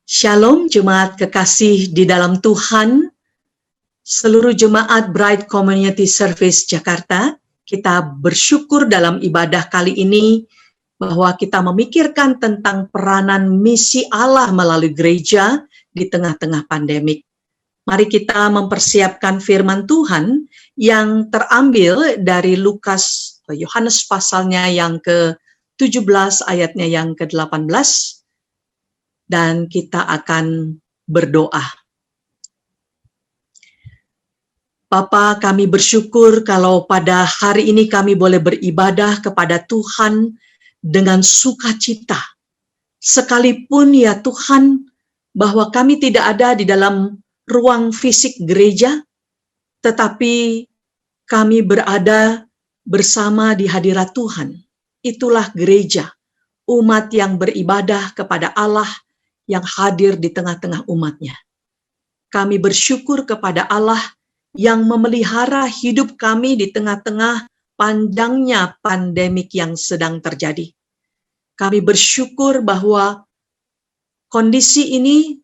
Shalom jemaat kekasih di dalam Tuhan, seluruh jemaat Bright Community Service Jakarta. Kita bersyukur dalam ibadah kali ini bahwa kita memikirkan tentang peranan misi Allah melalui gereja di tengah-tengah pandemik. Mari kita mempersiapkan firman Tuhan yang terambil dari Yohanes pasalnya yang ke-17 ayatnya yang ke-18. Dan kita akan berdoa. Bapa, kami bersyukur kalau pada hari ini kami boleh beribadah kepada Tuhan dengan sukacita. Sekalipun ya Tuhan, bahwa kami tidak ada di dalam ruang fisik gereja, tetapi kami berada bersama di hadirat Tuhan. Itulah gereja, umat yang beribadah kepada Allah yang hadir di tengah-tengah umatnya. Kami bersyukur kepada Allah yang memelihara hidup kami di tengah-tengah panjangnya pandemik yang sedang terjadi. Kami bersyukur bahwa kondisi ini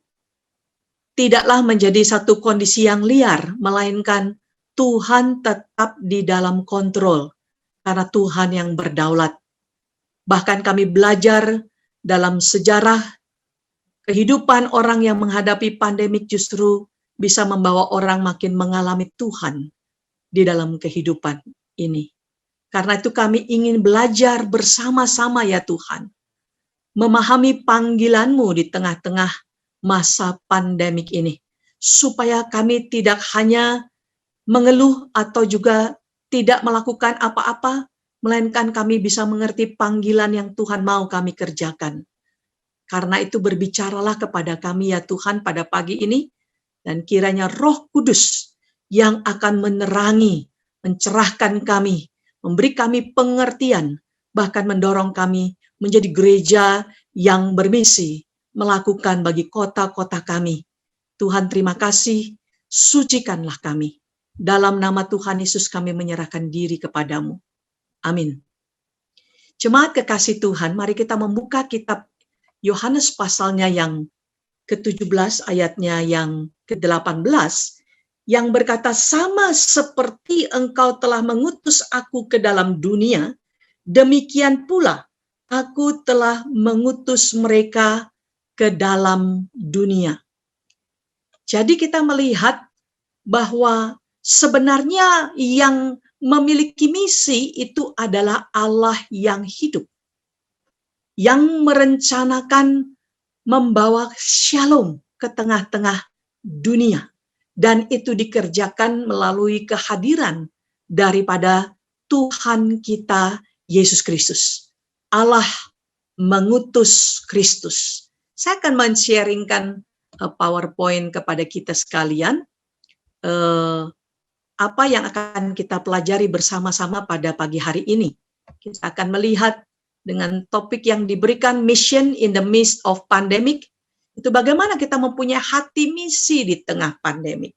tidaklah menjadi satu kondisi yang liar, melainkan Tuhan tetap di dalam kontrol, karena Tuhan yang berdaulat. Bahkan kami belajar dalam sejarah kehidupan orang yang menghadapi pandemik justru bisa membawa orang makin mengalami Tuhan di dalam kehidupan ini. Karena itu kami ingin belajar bersama-sama ya Tuhan, memahami panggilan-Mu di tengah-tengah masa pandemik ini, supaya kami tidak hanya mengeluh atau juga tidak melakukan apa-apa, melainkan kami bisa mengerti panggilan yang Tuhan mau kami kerjakan. Karena itu berbicaralah kepada kami ya Tuhan pada pagi ini, dan kiranya Roh Kudus yang akan menerangi, mencerahkan kami, memberi kami pengertian, bahkan mendorong kami menjadi gereja yang bermisi, melakukan bagi kota-kota kami. Tuhan terima kasih, sucikanlah kami. Dalam nama Tuhan Yesus kami menyerahkan diri kepadamu. Amin. Jemaat kekasih Tuhan, mari kita membuka kitab Yohanes pasalnya yang ke-17 ayatnya yang ke-18 yang berkata, sama seperti engkau telah mengutus aku ke dalam dunia, demikian pula aku telah mengutus mereka ke dalam dunia. Jadi kita melihat bahwa sebenarnya yang memiliki misi itu adalah Allah yang hidup, yang merencanakan membawa shalom ke tengah-tengah dunia. Dan itu dikerjakan melalui kehadiran daripada Tuhan kita Yesus Kristus. Allah mengutus Kristus. Saya akan men-sharingkan PowerPoint kepada kita sekalian. Apa yang akan kita pelajari bersama-sama pada pagi hari ini. Kita akan melihat dengan topik yang diberikan, Mission in the Midst of Pandemic, itu bagaimana kita mempunyai hati misi di tengah pandemik.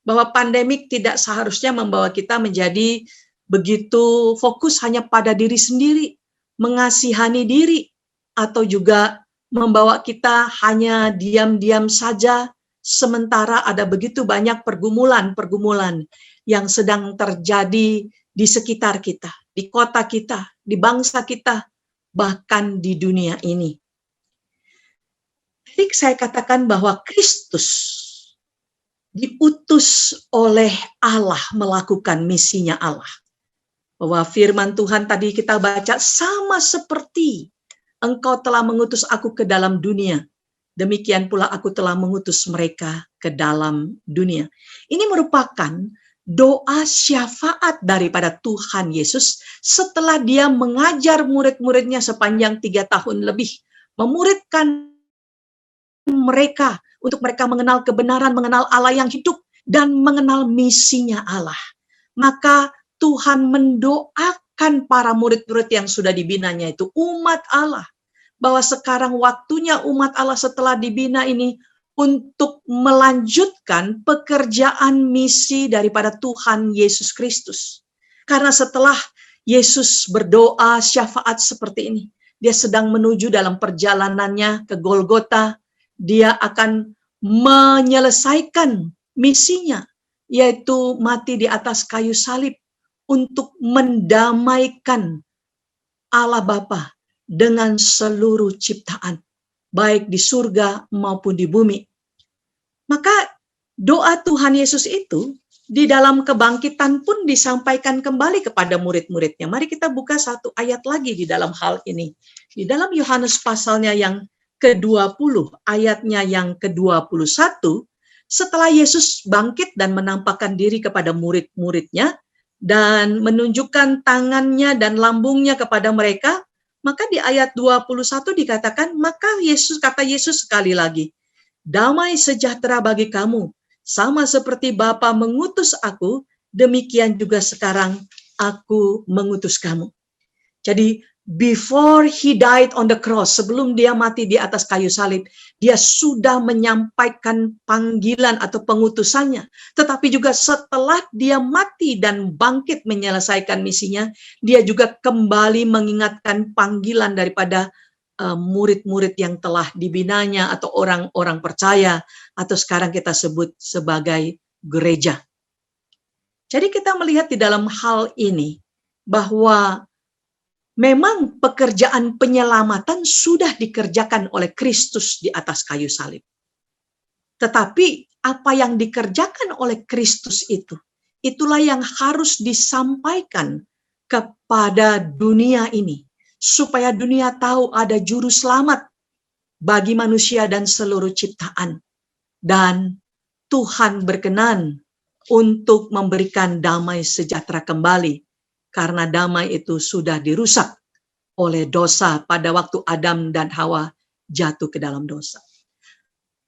Bahwa pandemik tidak seharusnya membawa kita menjadi begitu fokus hanya pada diri sendiri, mengasihani diri, atau juga membawa kita hanya diam-diam saja, sementara ada begitu banyak pergumulan-pergumulan yang sedang terjadi di sekitar kita, di kota kita, di bangsa kita, bahkan di dunia ini. Jadi saya katakan bahwa Kristus diutus oleh Allah melakukan misinya Allah. Bahwa firman Tuhan tadi kita baca, sama seperti engkau telah mengutus aku ke dalam dunia, demikian pula aku telah mengutus mereka ke dalam dunia. Ini merupakan doa syafaat daripada Tuhan Yesus setelah dia mengajar murid-muridnya sepanjang 3 tahun lebih, memuridkan mereka untuk mereka mengenal kebenaran, mengenal Allah yang hidup, dan mengenal misinya Allah. Maka Tuhan mendoakan para murid-murid yang sudah dibinanya itu, umat Allah, bahwa sekarang waktunya umat Allah setelah dibina ini untuk melanjutkan pekerjaan misi daripada Tuhan Yesus Kristus. Karena setelah Yesus berdoa syafaat seperti ini, dia sedang menuju dalam perjalanannya ke Golgota, dia akan menyelesaikan misinya, yaitu mati di atas kayu salib untuk mendamaikan Allah Bapa dengan seluruh ciptaan, baik di surga maupun di bumi. Maka doa Tuhan Yesus itu di dalam kebangkitan pun disampaikan kembali kepada murid-muridnya. Mari kita buka satu ayat lagi di dalam hal ini. Di dalam Yohanes pasalnya yang ke-20, ayatnya yang ke-21, setelah Yesus bangkit dan menampakkan diri kepada murid-muridnya, dan menunjukkan tangannya dan lambungnya kepada mereka, maka di ayat 21 dikatakan, maka kata Yesus sekali lagi, damai sejahtera bagi kamu, sama seperti Bapa mengutus aku, demikian juga sekarang aku mengutus kamu. Jadi, before he died on the cross, sebelum dia mati di atas kayu salib, dia sudah menyampaikan panggilan atau pengutusannya. Tetapi juga setelah dia mati dan bangkit menyelesaikan misinya, dia juga kembali mengingatkan panggilan daripada murid-murid yang telah dibinanya atau orang-orang percaya, atau sekarang kita sebut sebagai gereja. Jadi kita melihat di dalam hal ini bahwa memang pekerjaan penyelamatan sudah dikerjakan oleh Kristus di atas kayu salib. Tetapi apa yang dikerjakan oleh Kristus itu, itulah yang harus disampaikan kepada dunia ini, supaya dunia tahu ada juru selamat bagi manusia dan seluruh ciptaan. Dan Tuhan berkenan untuk memberikan damai sejahtera kembali, karena damai itu sudah dirusak oleh dosa pada waktu Adam dan Hawa jatuh ke dalam dosa.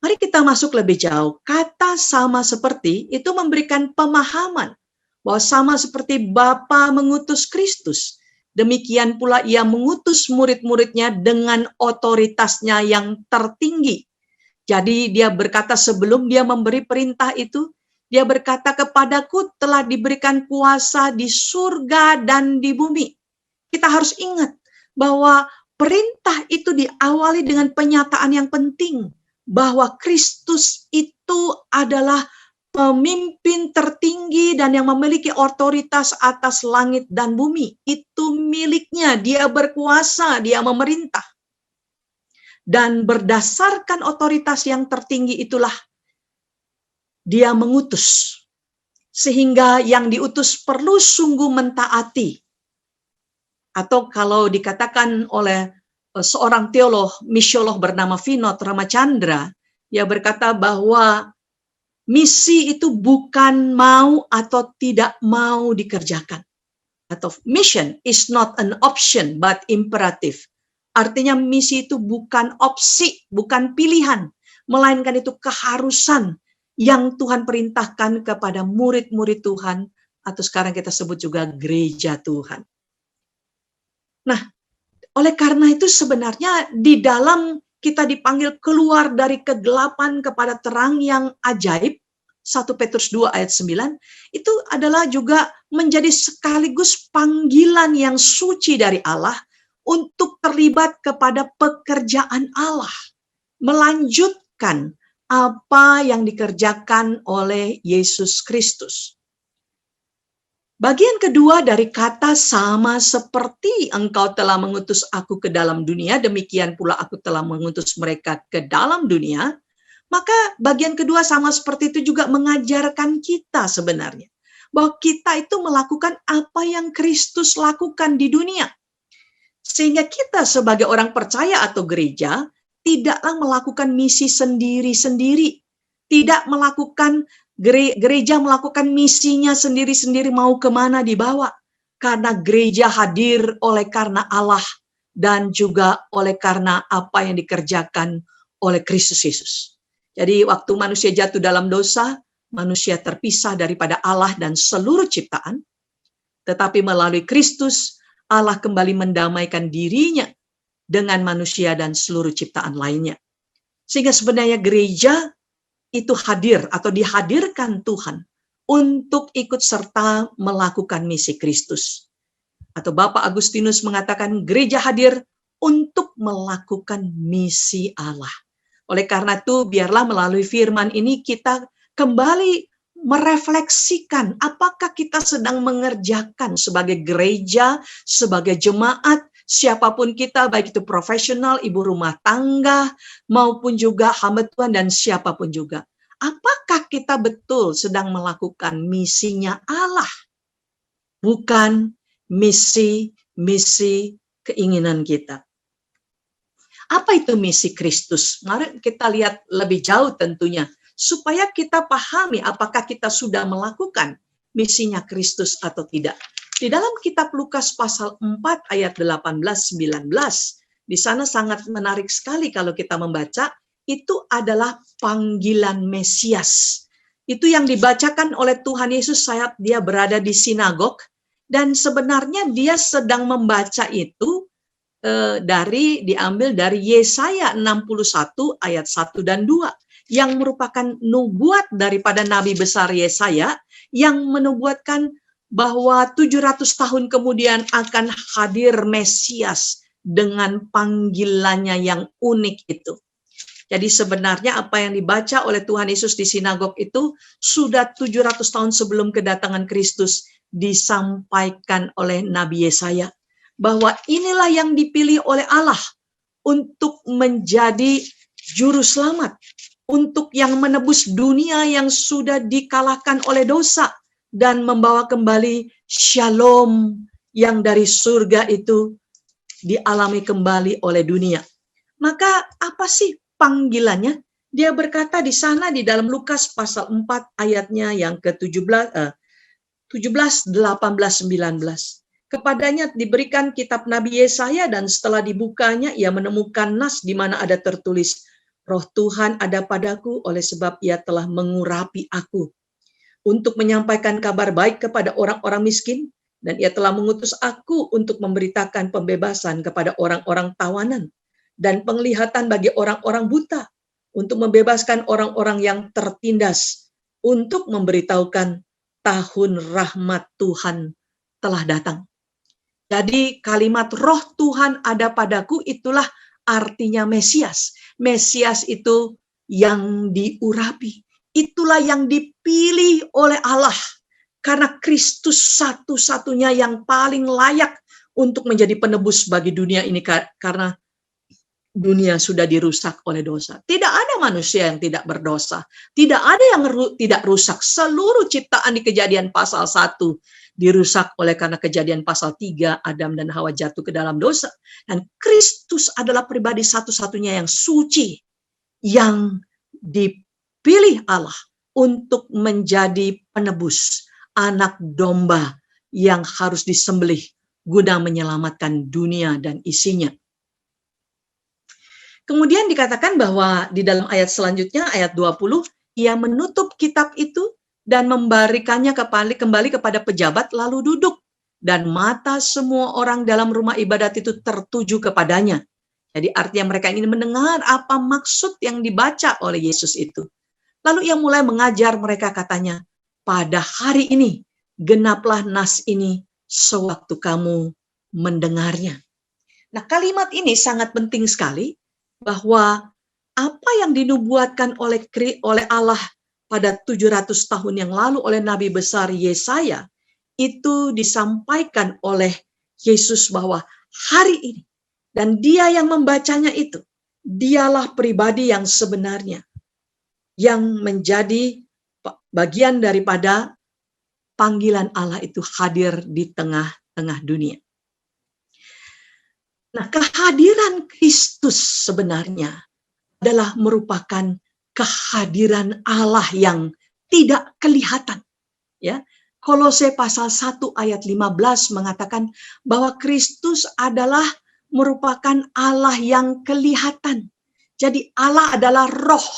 Mari kita masuk lebih jauh. Kata sama seperti itu memberikan pemahaman bahwa sama seperti Bapa mengutus Kristus, demikian pula ia mengutus murid-muridnya dengan otoritasnya yang tertinggi. Jadi dia berkata sebelum dia memberi perintah itu, dia berkata, kepadaku telah diberikan kuasa di surga dan di bumi. Kita harus ingat bahwa perintah itu diawali dengan penyataan yang penting, bahwa Kristus itu adalah pemimpin tertinggi dan yang memiliki otoritas atas langit dan bumi. Itu miliknya, dia berkuasa, dia memerintah. Dan berdasarkan otoritas yang tertinggi itulah dia mengutus, sehingga yang diutus perlu sungguh mentaati. Atau kalau dikatakan oleh seorang teolog, misiolog bernama Vinod Ramachandra, dia berkata bahwa misi itu bukan mau atau tidak mau dikerjakan. Atau mission is not an option but imperative. Artinya misi itu bukan opsi, bukan pilihan, melainkan itu keharusan yang Tuhan perintahkan kepada murid-murid Tuhan, atau sekarang kita sebut juga gereja Tuhan. Nah, oleh karena itu sebenarnya di dalam kita dipanggil keluar dari kegelapan kepada terang yang ajaib, 1 Petrus 2 ayat 9, itu adalah juga menjadi sekaligus panggilan yang suci dari Allah untuk terlibat kepada pekerjaan Allah, melanjutkan apa yang dikerjakan oleh Yesus Kristus. Bagian kedua dari kata sama seperti engkau telah mengutus aku ke dalam dunia, demikian pula aku telah mengutus mereka ke dalam dunia. Maka bagian kedua sama seperti itu juga mengajarkan kita sebenarnya, bahwa kita itu melakukan apa yang Kristus lakukan di dunia. Sehingga kita sebagai orang percaya atau gereja, tidaklah melakukan misi sendiri-sendiri. Tidak melakukan, gereja melakukan misinya sendiri-sendiri mau kemana dibawa. Karena gereja hadir oleh karena Allah dan juga oleh karena apa yang dikerjakan oleh Kristus Yesus. Jadi waktu manusia jatuh dalam dosa, manusia terpisah daripada Allah dan seluruh ciptaan. Tetapi melalui Kristus, Allah kembali mendamaikan dirinya dengan manusia dan seluruh ciptaan lainnya. Sehingga sebenarnya gereja itu hadir atau dihadirkan Tuhan untuk ikut serta melakukan misi Kristus. Atau Bapak Agustinus mengatakan gereja hadir untuk melakukan misi Allah. Oleh karena itu, biarlah melalui firman ini kita kembali merefleksikan apakah kita sedang mengerjakan sebagai gereja, sebagai jemaat, siapapun kita, baik itu profesional, ibu rumah tangga, maupun juga hamba Tuhan dan siapapun juga. Apakah kita betul sedang melakukan misinya Allah? Bukan misi keinginan kita. Apa itu misi Kristus? Mari kita lihat lebih jauh tentunya, supaya kita pahami apakah kita sudah melakukan misinya Kristus atau tidak. Di dalam kitab Lukas pasal 4 ayat 18-19, di sana sangat menarik sekali kalau kita membaca, itu adalah panggilan Mesias. Itu yang dibacakan oleh Tuhan Yesus saat dia berada di sinagog, dan sebenarnya dia sedang membaca itu diambil dari Yesaya 61 ayat 1 dan 2 yang merupakan nubuat daripada Nabi besar Yesaya yang menubuatkan bahwa 700 tahun kemudian akan hadir Mesias dengan panggilannya yang unik itu. Jadi sebenarnya apa yang dibaca oleh Tuhan Yesus di sinagog itu sudah 700 tahun sebelum kedatangan Kristus disampaikan oleh Nabi Yesaya. Bahwa inilah yang dipilih oleh Allah untuk menjadi juru selamat, untuk yang menebus dunia yang sudah dikalahkan oleh dosa, dan membawa kembali shalom yang dari surga itu dialami kembali oleh dunia. Maka apa sih panggilannya? Dia berkata di sana di dalam Lukas pasal 4 ayatnya yang ke-17, 17, 18, 19. Kepadanya diberikan kitab Nabi Yesaya dan setelah dibukanya ia menemukan nas di mana ada tertulis, Roh Tuhan ada padaku oleh sebab ia telah mengurapi aku untuk menyampaikan kabar baik kepada orang-orang miskin dan ia telah mengutus aku untuk memberitakan pembebasan kepada orang-orang tawanan dan penglihatan bagi orang-orang buta, untuk membebaskan orang-orang yang tertindas, untuk memberitahukan tahun rahmat Tuhan telah datang. Jadi kalimat roh Tuhan ada padaku itulah artinya Mesias. Mesias itu yang diurapi. Itulah yang dipilih oleh Allah. Karena Kristus satu-satunya yang paling layak untuk menjadi penebus bagi dunia ini. Karena dunia sudah dirusak oleh dosa. Tidak ada manusia yang tidak berdosa. Tidak ada yang tidak rusak. Seluruh ciptaan di Kejadian pasal 1 dirusak oleh karena Kejadian pasal 3, Adam dan Hawa jatuh ke dalam dosa. Dan Kristus adalah pribadi satu-satunya yang suci, yang dipilih Allah untuk menjadi penebus, anak domba yang harus disembelih guna menyelamatkan dunia dan isinya. Kemudian dikatakan bahwa di dalam ayat selanjutnya, ayat 20, ia menutup kitab itu dan memberikannya kembali kepada pejabat lalu duduk. Dan mata semua orang dalam rumah ibadat itu tertuju kepadanya. Jadi artinya mereka ingin mendengar apa maksud yang dibaca oleh Yesus itu. Lalu ia mulai mengajar mereka katanya, pada hari ini genaplah nas ini sewaktu kamu mendengarnya. Nah kalimat ini sangat penting sekali bahwa apa yang dinubuatkan oleh Allah pada 700 tahun yang lalu oleh Nabi besar Yesaya, itu disampaikan oleh Yesus bahwa hari ini, dan dia yang membacanya itu, dialah pribadi yang sebenarnya, yang menjadi bagian daripada panggilan Allah itu hadir di tengah-tengah dunia. Nah, kehadiran Kristus sebenarnya adalah merupakan kehadiran Allah yang tidak kelihatan. Ya, Kolose pasal 1 ayat 15 mengatakan bahwa Kristus adalah merupakan Allah yang kelihatan. Jadi Allah adalah roh,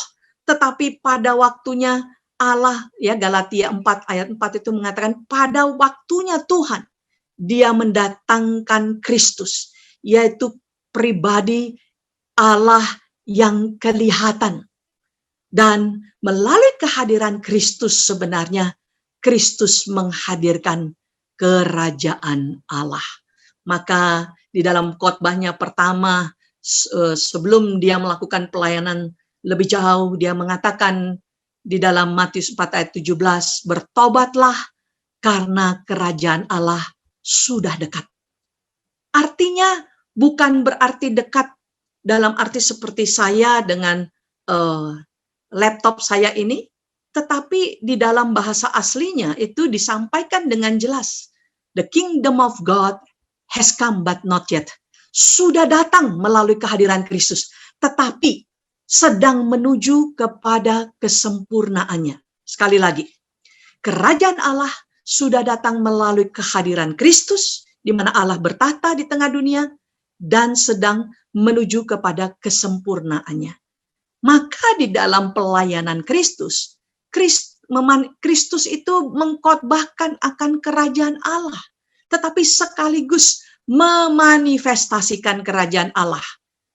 tetapi pada waktunya Allah, ya Galatia 4 ayat 4 itu mengatakan pada waktunya Tuhan dia mendatangkan Kristus, yaitu pribadi Allah yang kelihatan. Dan melalui kehadiran Kristus sebenarnya, Kristus menghadirkan kerajaan Allah. Maka di dalam khotbahnya pertama, sebelum dia melakukan pelayanan Lebih jauh dia mengatakan di dalam Matius 4 ayat 17, bertobatlah karena kerajaan Allah sudah dekat. Artinya bukan berarti dekat dalam arti seperti saya dengan laptop saya ini, tetapi di dalam bahasa aslinya itu disampaikan dengan jelas. The kingdom of God has come but not yet. Sudah datang melalui kehadiran Kristus, tetapi sedang menuju kepada kesempurnaannya. Sekali lagi, kerajaan Allah sudah datang melalui kehadiran Kristus, di mana Allah bertahta di tengah dunia, dan sedang menuju kepada kesempurnaannya. Maka di dalam pelayanan Kristus, Kristus itu mengkhotbahkan akan kerajaan Allah, tetapi sekaligus memanifestasikan kerajaan Allah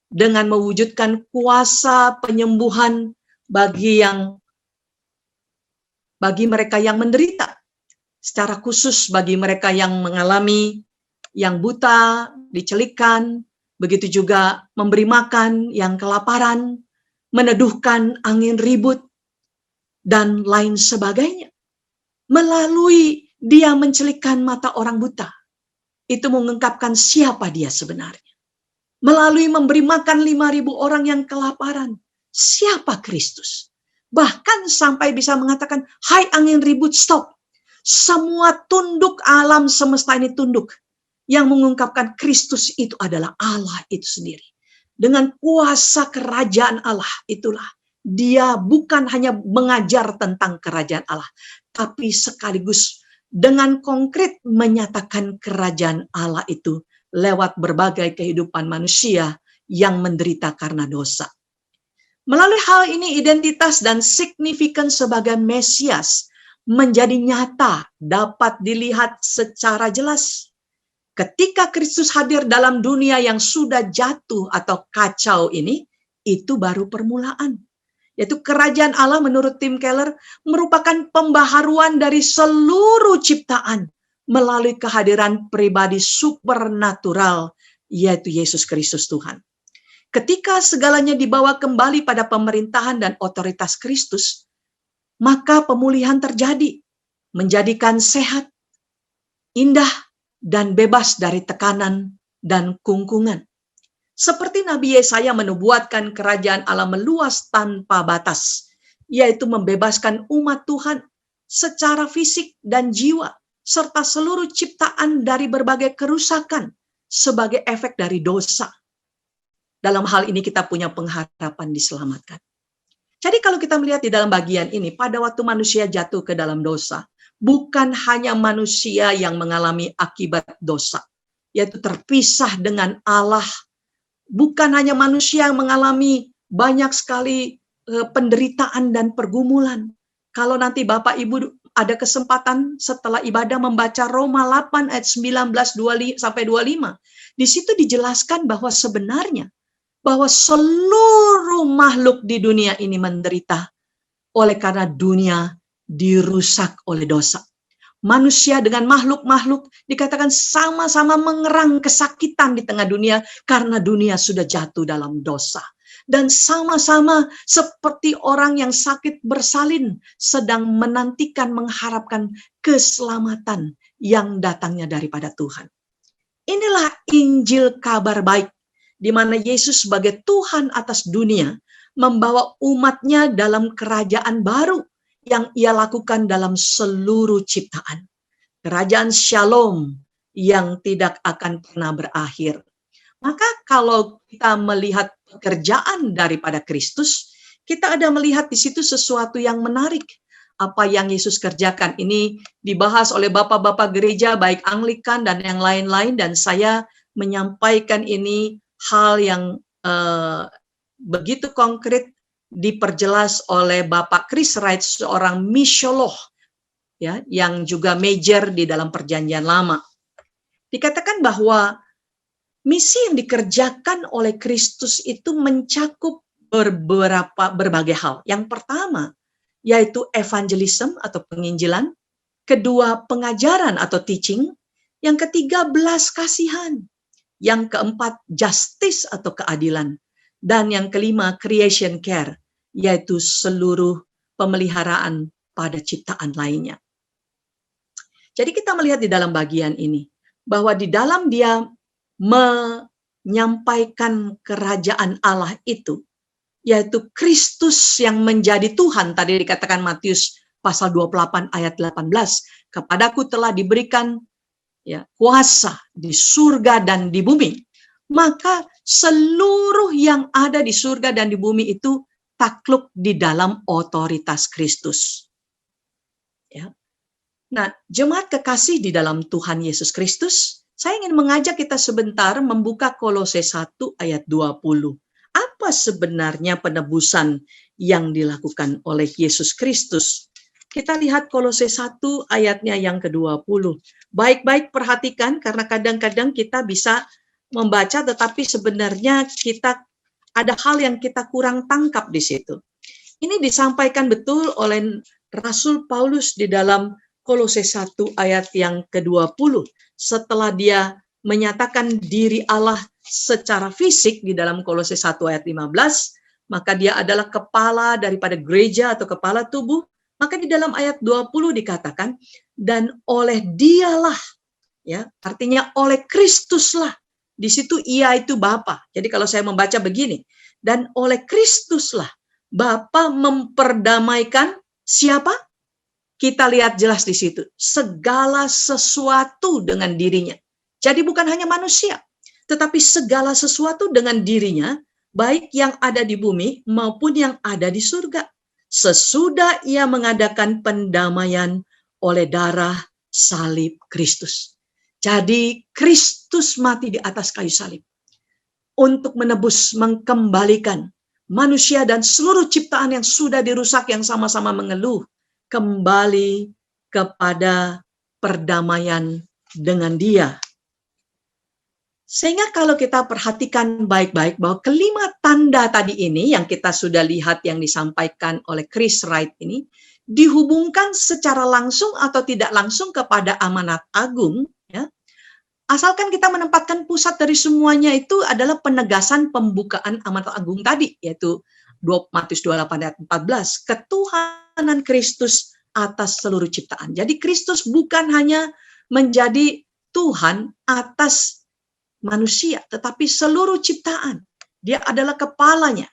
dengan mewujudkan kuasa penyembuhan bagi mereka yang menderita, secara khusus bagi mereka yang mengalami yang buta, dicelikkan, begitu juga memberi makan yang kelaparan, meneduhkan angin ribut, dan lain sebagainya. Melalui dia mencelikkan mata orang buta, itu mengungkapkan siapa dia sebenarnya. Melalui memberi makan 5.000 orang yang kelaparan, siapa Kristus. Bahkan sampai bisa mengatakan, hai angin ribut, stop. Semua tunduk, alam semesta ini tunduk. Yang mengungkapkan Kristus itu adalah Allah itu sendiri. Dengan kuasa kerajaan Allah itulah. Dia bukan hanya mengajar tentang kerajaan Allah, tapi sekaligus dengan konkret menyatakan kerajaan Allah itu lewat berbagai kehidupan manusia yang menderita karena dosa. Melalui hal ini, identitas dan signifikan sebagai Mesias menjadi nyata, dapat dilihat secara jelas. Ketika Kristus hadir dalam dunia yang sudah jatuh atau kacau ini, itu baru permulaan. Yaitu kerajaan Allah menurut Tim Keller merupakan pembaharuan dari seluruh ciptaan melalui kehadiran pribadi supernatural, yaitu Yesus Kristus Tuhan. Ketika segalanya dibawa kembali pada pemerintahan dan otoritas Kristus, maka pemulihan terjadi, menjadikan sehat, indah, dan bebas dari tekanan dan kungkungan. Seperti Nabi Yesaya menubuatkan kerajaan Allah meluas tanpa batas, yaitu membebaskan umat Tuhan secara fisik dan jiwa, serta seluruh ciptaan dari berbagai kerusakan sebagai efek dari dosa. Dalam hal ini kita punya pengharapan diselamatkan. Jadi kalau kita melihat di dalam bagian ini, pada waktu manusia jatuh ke dalam dosa, bukan hanya manusia yang mengalami akibat dosa, yaitu terpisah dengan Allah. Bukan hanya manusia yang mengalami banyak sekali penderitaan dan pergumulan. Kalau nanti Bapak Ibu ada kesempatan setelah ibadah membaca Roma 8 ayat 19 sampai 25, di situ dijelaskan bahwa sebenarnya bahwa seluruh makhluk di dunia ini menderita oleh karena dunia dirusak oleh dosa. Manusia dengan makhluk-makhluk dikatakan sama-sama mengerang kesakitan di tengah dunia karena dunia sudah jatuh dalam dosa. Dan sama-sama seperti orang yang sakit bersalin sedang menantikan, mengharapkan keselamatan yang datangnya daripada Tuhan. Inilah Injil kabar baik, di mana Yesus sebagai Tuhan atas dunia membawa umatnya dalam kerajaan baru yang ia lakukan dalam seluruh ciptaan. Kerajaan Shalom yang tidak akan pernah berakhir. Maka kalau kita melihat pekerjaan daripada Kristus, kita ada melihat di situ sesuatu yang menarik. Apa yang Yesus kerjakan ini dibahas oleh bapak-bapak gereja, baik Anglikan dan yang lain-lain, dan saya menyampaikan ini hal yang begitu konkret diperjelas oleh Bapak Chris Wright, seorang misiolog ya, yang juga major di dalam Perjanjian Lama. Dikatakan bahwa misi yang dikerjakan oleh Kristus itu mencakup berbagai hal. Yang pertama yaitu evangelism atau penginjilan, kedua pengajaran atau teaching, yang ketiga belas kasihan, yang keempat justice atau keadilan, dan yang kelima creation care. yaitu seluruh pemeliharaan pada ciptaan lainnya. Jadi kita melihat di dalam bagian ini, bahwa di dalam dia menyampaikan kerajaan Allah itu, yaitu Kristus yang menjadi Tuhan, tadi dikatakan Matius pasal 28 ayat 18, kepadaku telah diberikan kuasa di surga dan di bumi, maka seluruh yang ada di surga dan di bumi itu takluk di dalam otoritas Kristus. Ya. Nah, jemaat kekasih di dalam Tuhan Yesus Kristus, saya ingin mengajak kita sebentar membuka Kolose 1 ayat 20. Apa sebenarnya penebusan yang dilakukan oleh Yesus Kristus? Kita lihat Kolose 1 ayatnya yang ke-20. Baik-baik perhatikan, karena kadang-kadang kita bisa membaca tetapi sebenarnya kita ada hal yang kita kurang tangkap di situ. Ini disampaikan betul oleh Rasul Paulus di dalam Kolose 1 ayat yang ke-20. Setelah dia menyatakan diri Allah secara fisik di dalam Kolose 1 ayat 15, maka dia adalah kepala daripada gereja atau kepala tubuh. Maka di dalam ayat 20 dikatakan, dan oleh dialah, ya, artinya oleh Kristuslah. Di situ ia itu Bapa. Jadi kalau saya membaca begini, dan oleh Kristuslah Bapa memperdamaikan siapa? Kita lihat jelas di situ, segala sesuatu dengan dirinya. Jadi bukan hanya manusia, tetapi segala sesuatu dengan dirinya, baik yang ada di bumi maupun yang ada di surga. Sesudah ia mengadakan pendamaian oleh darah salib Kristus. Jadi Kristus mati di atas kayu salib untuk menebus, mengembalikan manusia dan seluruh ciptaan yang sudah dirusak, yang sama-sama mengeluh, kembali kepada perdamaian dengan Dia. Sehingga kalau kita perhatikan baik-baik bahwa kelima tanda tadi ini yang kita sudah lihat yang disampaikan oleh Chris Wright ini dihubungkan secara langsung atau tidak langsung kepada amanat agung, ya. Asalkan kita menempatkan pusat dari semuanya itu adalah penegasan pembukaan amanat agung tadi, yaitu Matius 28 ayat 14, ketuhanan Kristus atas seluruh ciptaan. Jadi Kristus bukan hanya menjadi Tuhan atas manusia, tetapi seluruh ciptaan. Dia adalah kepalanya.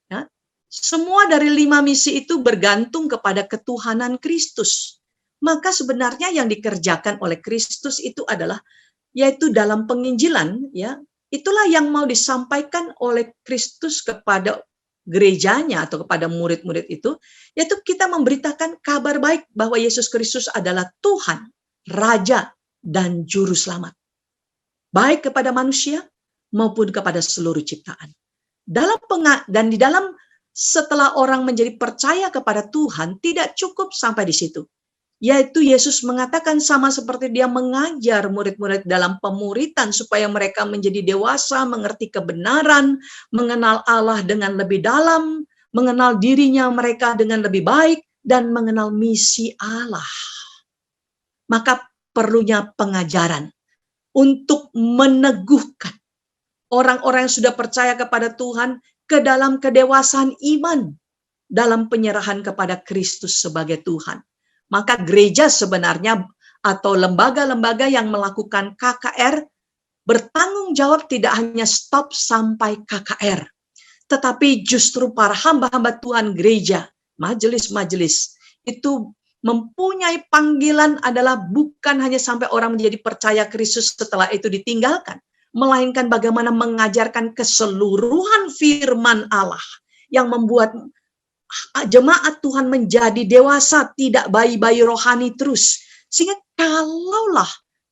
Ya. Semua dari 5 misi itu bergantung kepada ketuhanan Kristus. Maka sebenarnya yang dikerjakan oleh Kristus itu adalah, yaitu dalam penginjilan, ya, itulah yang mau disampaikan oleh Kristus kepada gerejanya atau kepada murid-murid itu, yaitu kita memberitakan kabar baik bahwa Yesus Kristus adalah Tuhan, Raja, dan Juru Selamat. Baik kepada manusia maupun kepada seluruh ciptaan. Dan di dalam setelah orang menjadi percaya kepada Tuhan, tidak cukup sampai di situ. Yaitu Yesus mengatakan sama seperti dia mengajar murid-murid dalam pemuritan supaya mereka menjadi dewasa, mengerti kebenaran, mengenal Allah dengan lebih dalam, mengenal dirinya mereka dengan lebih baik, dan mengenal misi Allah. Maka perlunya pengajaran untuk meneguhkan orang-orang yang sudah percaya kepada Tuhan ke dalam kedewasaan iman, dalam penyerahan kepada Kristus sebagai Tuhan. Maka gereja sebenarnya atau lembaga-lembaga yang melakukan KKR bertanggung jawab tidak hanya stop sampai KKR, tetapi justru para hamba-hamba Tuhan gereja, majelis-majelis, itu mempunyai panggilan adalah bukan hanya sampai orang menjadi percaya Kristus setelah itu ditinggalkan, melainkan bagaimana mengajarkan keseluruhan firman Allah yang membuat jemaat Tuhan menjadi dewasa, tidak bayi-bayi rohani terus. Sehingga kalaulah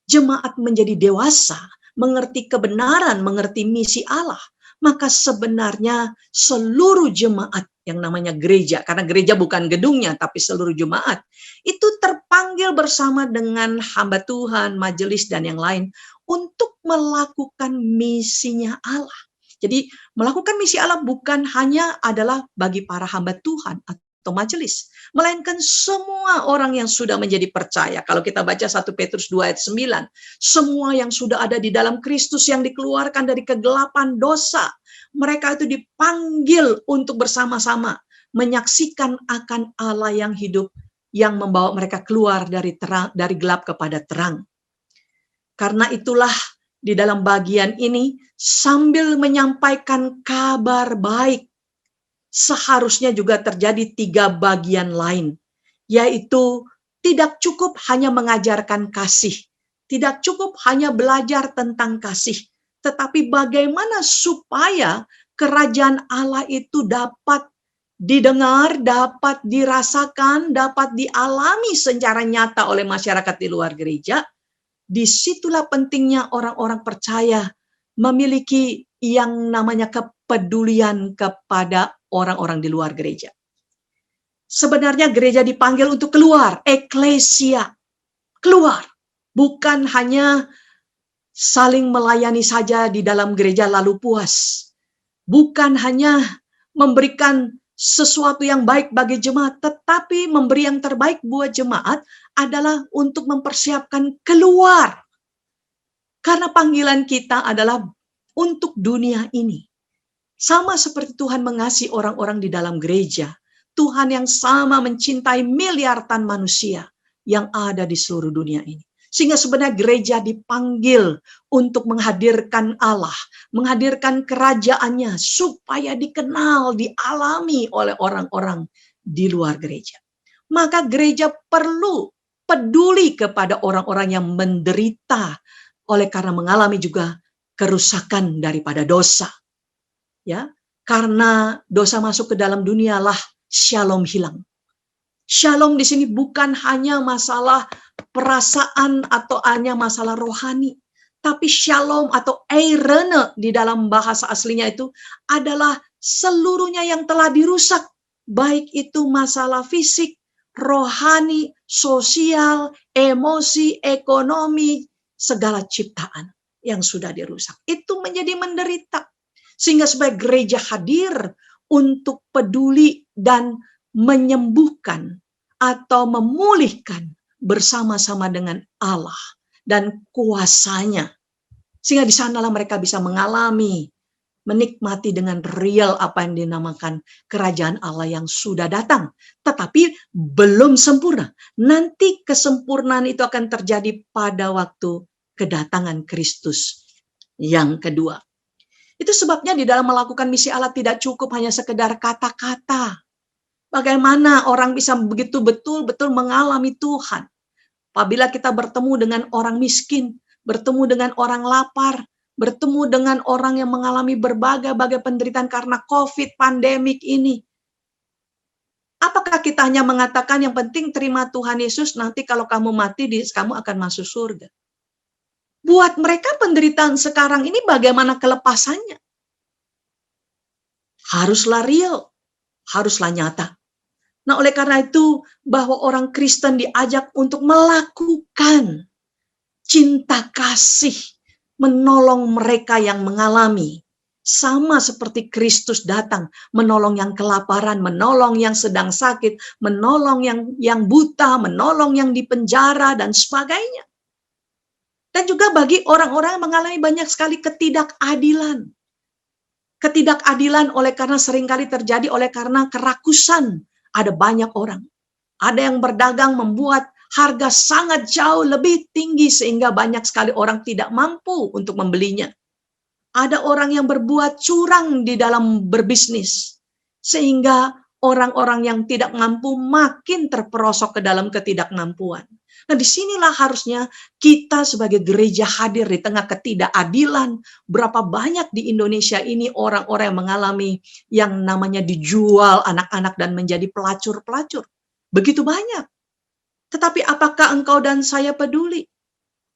jemaat menjadi dewasa, mengerti kebenaran, mengerti misi Allah, maka sebenarnya seluruh jemaat yang namanya gereja, karena gereja bukan gedungnya, tapi seluruh jemaat, itu terpanggil bersama dengan hamba Tuhan, majelis, dan yang lain untuk melakukan misinya Allah. Jadi melakukan misi Allah bukan hanya adalah bagi para hamba Tuhan atau majelis, melainkan semua orang yang sudah menjadi percaya. Kalau kita baca 1 Petrus 2 ayat 9, semua yang sudah ada di dalam Kristus yang dikeluarkan dari kegelapan dosa, Mereka itu dipanggil untuk bersama-sama menyaksikan akan Allah yang hidup yang membawa mereka keluar dari terang, dari gelap kepada terang. Karena itulah di dalam bagian ini sambil menyampaikan kabar baik, seharusnya juga terjadi 3 bagian lain, yaitu tidak cukup hanya mengajarkan kasih, tidak cukup hanya belajar tentang kasih, tetapi bagaimana supaya kerajaan Allah itu dapat didengar, dapat dirasakan, dapat dialami secara nyata oleh masyarakat di luar gereja. Disitulah pentingnya orang-orang percaya memiliki yang namanya kepedulian kepada orang-orang di luar gereja. Sebenarnya gereja dipanggil untuk keluar, eklesia, keluar. Bukan hanya saling melayani saja di dalam gereja lalu puas. Bukan hanya memberikan sesuatu yang baik bagi jemaat, tetapi memberi yang terbaik buat jemaat adalah untuk mempersiapkan keluar. Karena panggilan kita adalah untuk dunia ini. Sama seperti Tuhan mengasihi orang-orang di dalam gereja, Tuhan yang sama mencintai miliaran manusia yang ada di seluruh dunia ini. Sehingga sebenarnya gereja dipanggil untuk menghadirkan Allah, menghadirkan kerajaannya supaya dikenal, dialami oleh orang-orang di luar gereja. Maka gereja perlu peduli kepada orang-orang yang menderita oleh karena mengalami juga kerusakan daripada dosa. Ya, karena dosa masuk ke dalam dunia lah shalom hilang. Shalom di sini bukan hanya masalah perasaan atau hanya masalah rohani, tapi shalom atau eirene di dalam bahasa aslinya itu adalah seluruhnya yang telah dirusak, baik itu masalah fisik, rohani, sosial, emosi, ekonomi, segala ciptaan yang sudah dirusak. Itu menjadi menderita. Sehingga sebagai gereja hadir untuk peduli dan menyembuhkan atau memulihkan bersama-sama dengan Allah dan kuasanya. Sehingga di sanalah mereka bisa mengalami, menikmati dengan real apa yang dinamakan kerajaan Allah yang sudah datang. Tetapi belum sempurna. Nanti kesempurnaan itu akan terjadi pada waktu kedatangan Kristus yang kedua. Itu sebabnya di dalam melakukan misi Allah tidak cukup hanya sekedar kata-kata. Bagaimana orang bisa begitu betul-betul mengalami Tuhan. Apabila kita bertemu dengan orang miskin, bertemu dengan orang lapar, bertemu dengan orang yang mengalami berbagai-bagai penderitaan karena COVID, pandemik ini. Apakah kita hanya mengatakan yang penting terima Tuhan Yesus, nanti kalau kamu mati, kamu akan masuk surga. Buat mereka penderitaan sekarang ini bagaimana kelepasannya? Haruslah real, haruslah nyata. Nah, oleh karena itu bahwa orang Kristen diajak untuk melakukan cinta kasih, menolong mereka yang mengalami. Sama seperti Kristus datang, menolong yang kelaparan, menolong yang sedang sakit, menolong yang buta, menolong yang di penjara, dan sebagainya. Dan juga bagi orang-orang yang mengalami banyak sekali ketidakadilan. Ketidakadilan oleh karena seringkali terjadi oleh karena kerakusan. Ada banyak orang. Ada yang berdagang membuat harga sangat jauh lebih tinggi sehingga banyak sekali orang tidak mampu untuk membelinya. Ada orang yang berbuat curang di dalam berbisnis. Sehingga orang-orang yang tidak mampu makin terperosok ke dalam ketidakmampuan. Nah, disinilah harusnya kita sebagai gereja hadir di tengah ketidakadilan. Berapa banyak di Indonesia ini orang-orang yang mengalami yang namanya dijual anak-anak dan menjadi pelacur-pelacur. Begitu banyak. Tetapi apakah engkau dan saya peduli?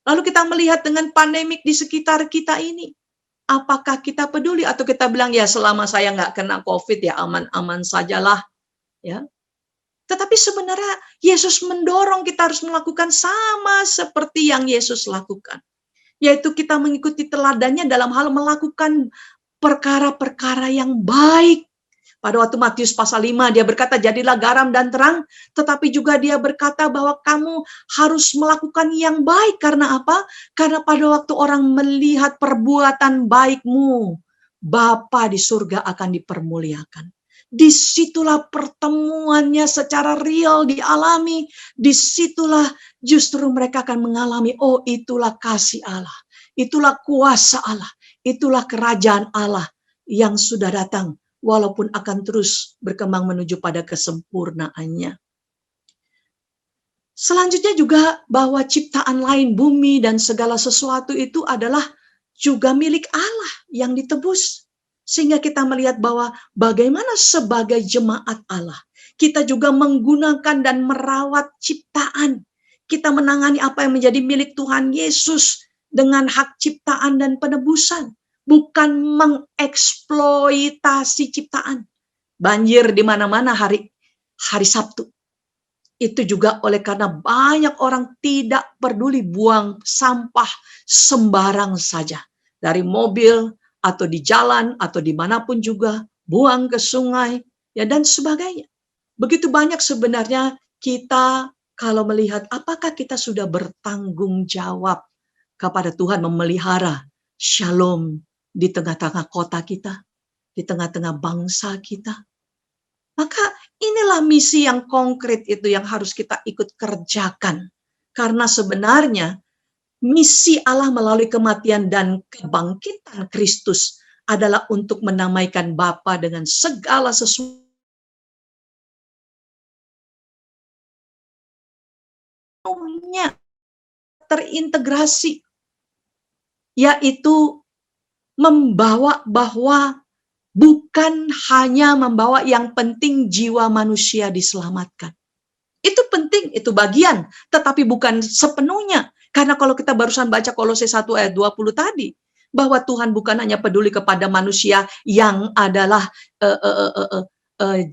Lalu kita melihat dengan pandemik di sekitar kita ini. Apakah kita peduli atau kita bilang ya selama saya nggak kena COVID ya aman-aman sajalah. Ya. Tetapi sebenarnya Yesus mendorong kita harus melakukan sama seperti yang Yesus lakukan. Yaitu kita mengikuti teladannya dalam hal melakukan perkara-perkara yang baik. Pada waktu Matius pasal 5 dia berkata jadilah garam dan terang. Tetapi juga dia berkata bahwa kamu harus melakukan yang baik. Karena apa? Karena pada waktu orang melihat perbuatan baikmu, Bapa di surga akan dipermuliakan. Disitulah pertemuannya secara real dialami. Disitulah justru mereka akan mengalami, oh itulah kasih Allah. Itulah kuasa Allah. Itulah kerajaan Allah yang sudah datang. Walaupun akan terus berkembang menuju pada kesempurnaannya. Selanjutnya juga bahwa ciptaan lain, bumi dan segala sesuatu itu adalah juga milik Allah yang ditebus. Sehingga kita melihat bahwa bagaimana sebagai jemaat Allah, kita juga menggunakan dan merawat ciptaan. Kita menangani apa yang menjadi milik Tuhan Yesus dengan hak ciptaan dan penebusan. Bukan mengeksploitasi ciptaan. Banjir di mana-mana hari Sabtu. Itu juga oleh karena banyak orang tidak peduli buang sampah sembarang saja. Dari mobil, atau di jalan, atau dimanapun juga, buang ke sungai, ya dan sebagainya. Begitu banyak sebenarnya kita kalau melihat apakah kita sudah bertanggung jawab kepada Tuhan memelihara shalom di tengah-tengah kota kita, di tengah-tengah bangsa kita. Maka inilah misi yang konkret itu yang harus kita ikut kerjakan. Karena sebenarnya misi Allah melalui kematian dan kebangkitan Kristus adalah untuk menamaikan Bapa dengan segala sesuatunya terintegrasi, yaitu membawa bahwa bukan hanya membawa yang penting jiwa manusia diselamatkan. Itu penting, itu bagian, tetapi bukan sepenuhnya. Karena kalau kita barusan baca Kolose 1 ayat 20 tadi, bahwa Tuhan bukan hanya peduli kepada manusia yang adalah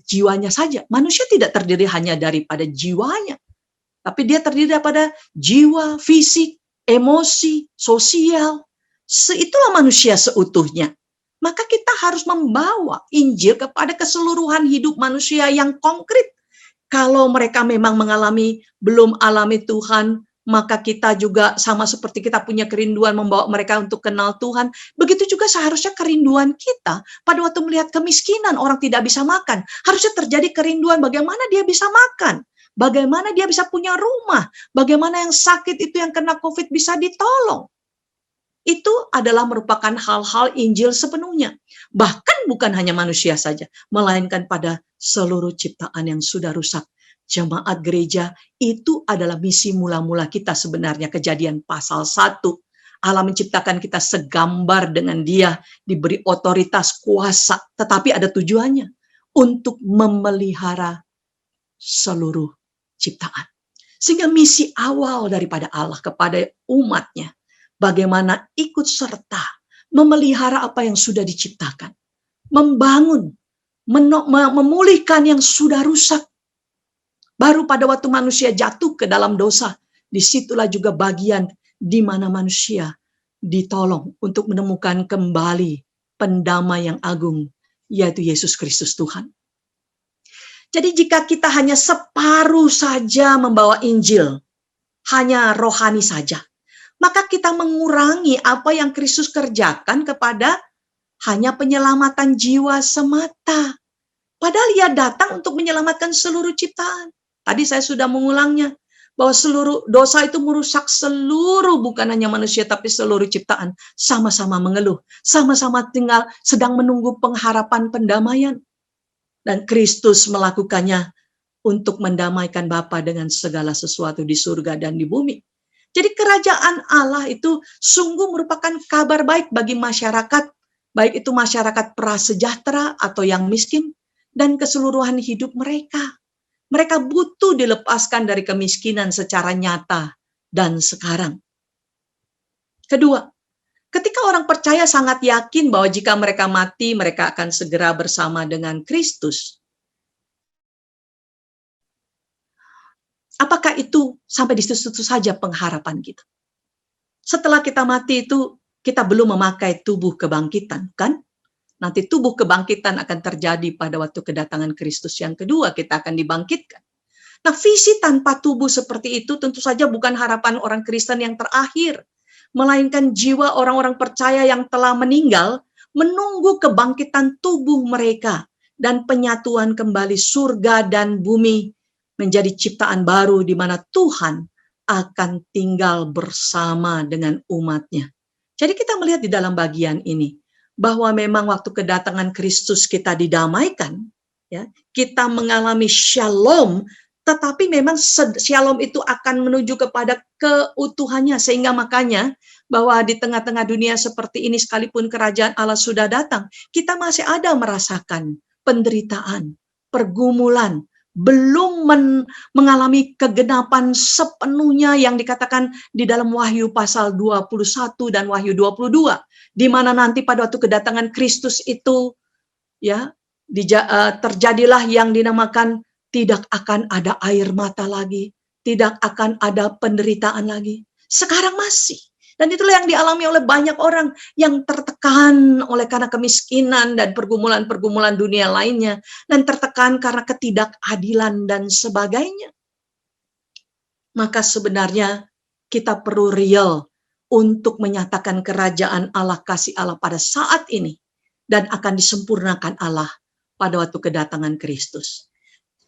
jiwanya saja. Manusia tidak terdiri hanya daripada jiwanya, tapi dia terdiri daripada jiwa, fisik, emosi, sosial. Itulah manusia seutuhnya. Maka kita harus membawa Injil kepada keseluruhan hidup manusia yang konkret. Kalau mereka memang belum alami Tuhan, maka kita juga sama seperti kita punya kerinduan membawa mereka untuk kenal Tuhan. Begitu juga seharusnya kerinduan kita pada waktu melihat kemiskinan, orang tidak bisa makan. Harusnya terjadi kerinduan bagaimana dia bisa makan. Bagaimana dia bisa punya rumah. Bagaimana yang sakit itu yang kena COVID bisa ditolong. Itu adalah merupakan hal-hal Injil sepenuhnya. Bahkan bukan hanya manusia saja, melainkan pada seluruh ciptaan yang sudah rusak. Jemaat gereja itu adalah misi mula-mula kita sebenarnya. Kejadian pasal 1. Allah menciptakan kita segambar dengan Dia, diberi otoritas, kuasa, tetapi ada tujuannya untuk memelihara seluruh ciptaan. Sehingga misi awal daripada Allah kepada umatnya, bagaimana ikut serta memelihara apa yang sudah diciptakan, membangun, memulihkan yang sudah rusak. Baru pada waktu manusia jatuh ke dalam dosa, disitulah juga bagian di mana manusia ditolong untuk menemukan kembali pendamai yang agung, yaitu Yesus Kristus Tuhan. Jadi jika kita hanya separuh saja membawa Injil, hanya rohani saja, maka kita mengurangi apa yang Kristus kerjakan kepada hanya penyelamatan jiwa semata. Padahal Ia datang untuk menyelamatkan seluruh ciptaan. Tadi saya sudah mengulangnya, bahwa seluruh dosa itu merusak seluruh, bukan hanya manusia, tapi seluruh ciptaan. Sama-sama mengeluh, sama-sama sedang menunggu pengharapan pendamaian. Dan Kristus melakukannya untuk mendamaikan Bapa dengan segala sesuatu di surga dan di bumi. Jadi kerajaan Allah itu sungguh merupakan kabar baik bagi masyarakat, baik itu masyarakat prasejahtera atau yang miskin, dan keseluruhan hidup mereka. Mereka butuh dilepaskan dari kemiskinan secara nyata dan sekarang. Kedua, ketika orang percaya sangat yakin bahwa jika mereka mati, mereka akan segera bersama dengan Kristus. Apakah itu sampai di situ saja pengharapan kita? Setelah kita mati itu, kita belum memakai tubuh kebangkitan, kan? Nanti tubuh kebangkitan akan terjadi pada waktu kedatangan Kristus yang kedua, kita akan dibangkitkan. Nah, visi tanpa tubuh seperti itu tentu saja bukan harapan orang Kristen yang terakhir, melainkan jiwa orang-orang percaya yang telah meninggal menunggu kebangkitan tubuh mereka dan penyatuan kembali surga dan bumi menjadi ciptaan baru di mana Tuhan akan tinggal bersama dengan umatnya. Jadi kita melihat di dalam bagian ini bahwa memang waktu kedatangan Kristus kita didamaikan, ya, kita mengalami shalom, tetapi memang shalom itu akan menuju kepada keutuhannya, sehingga makanya bahwa di tengah-tengah dunia seperti ini sekalipun kerajaan Allah sudah datang, kita masih ada merasakan penderitaan, pergumulan, belum mengalami kegenapan sepenuhnya yang dikatakan di dalam Wahyu pasal 21 dan Wahyu 22, di mana nanti pada waktu kedatangan Kristus itu, ya, terjadilah yang dinamakan tidak akan ada air mata lagi, tidak akan ada penderitaan lagi. Sekarang masih. Dan itulah yang dialami oleh banyak orang yang tertekan oleh karena kemiskinan dan pergumulan-pergumulan dunia lainnya, dan tertekan karena ketidakadilan dan sebagainya. Maka sebenarnya kita perlu real untuk menyatakan kerajaan Allah, kasih Allah pada saat ini, dan akan disempurnakan Allah pada waktu kedatangan Kristus.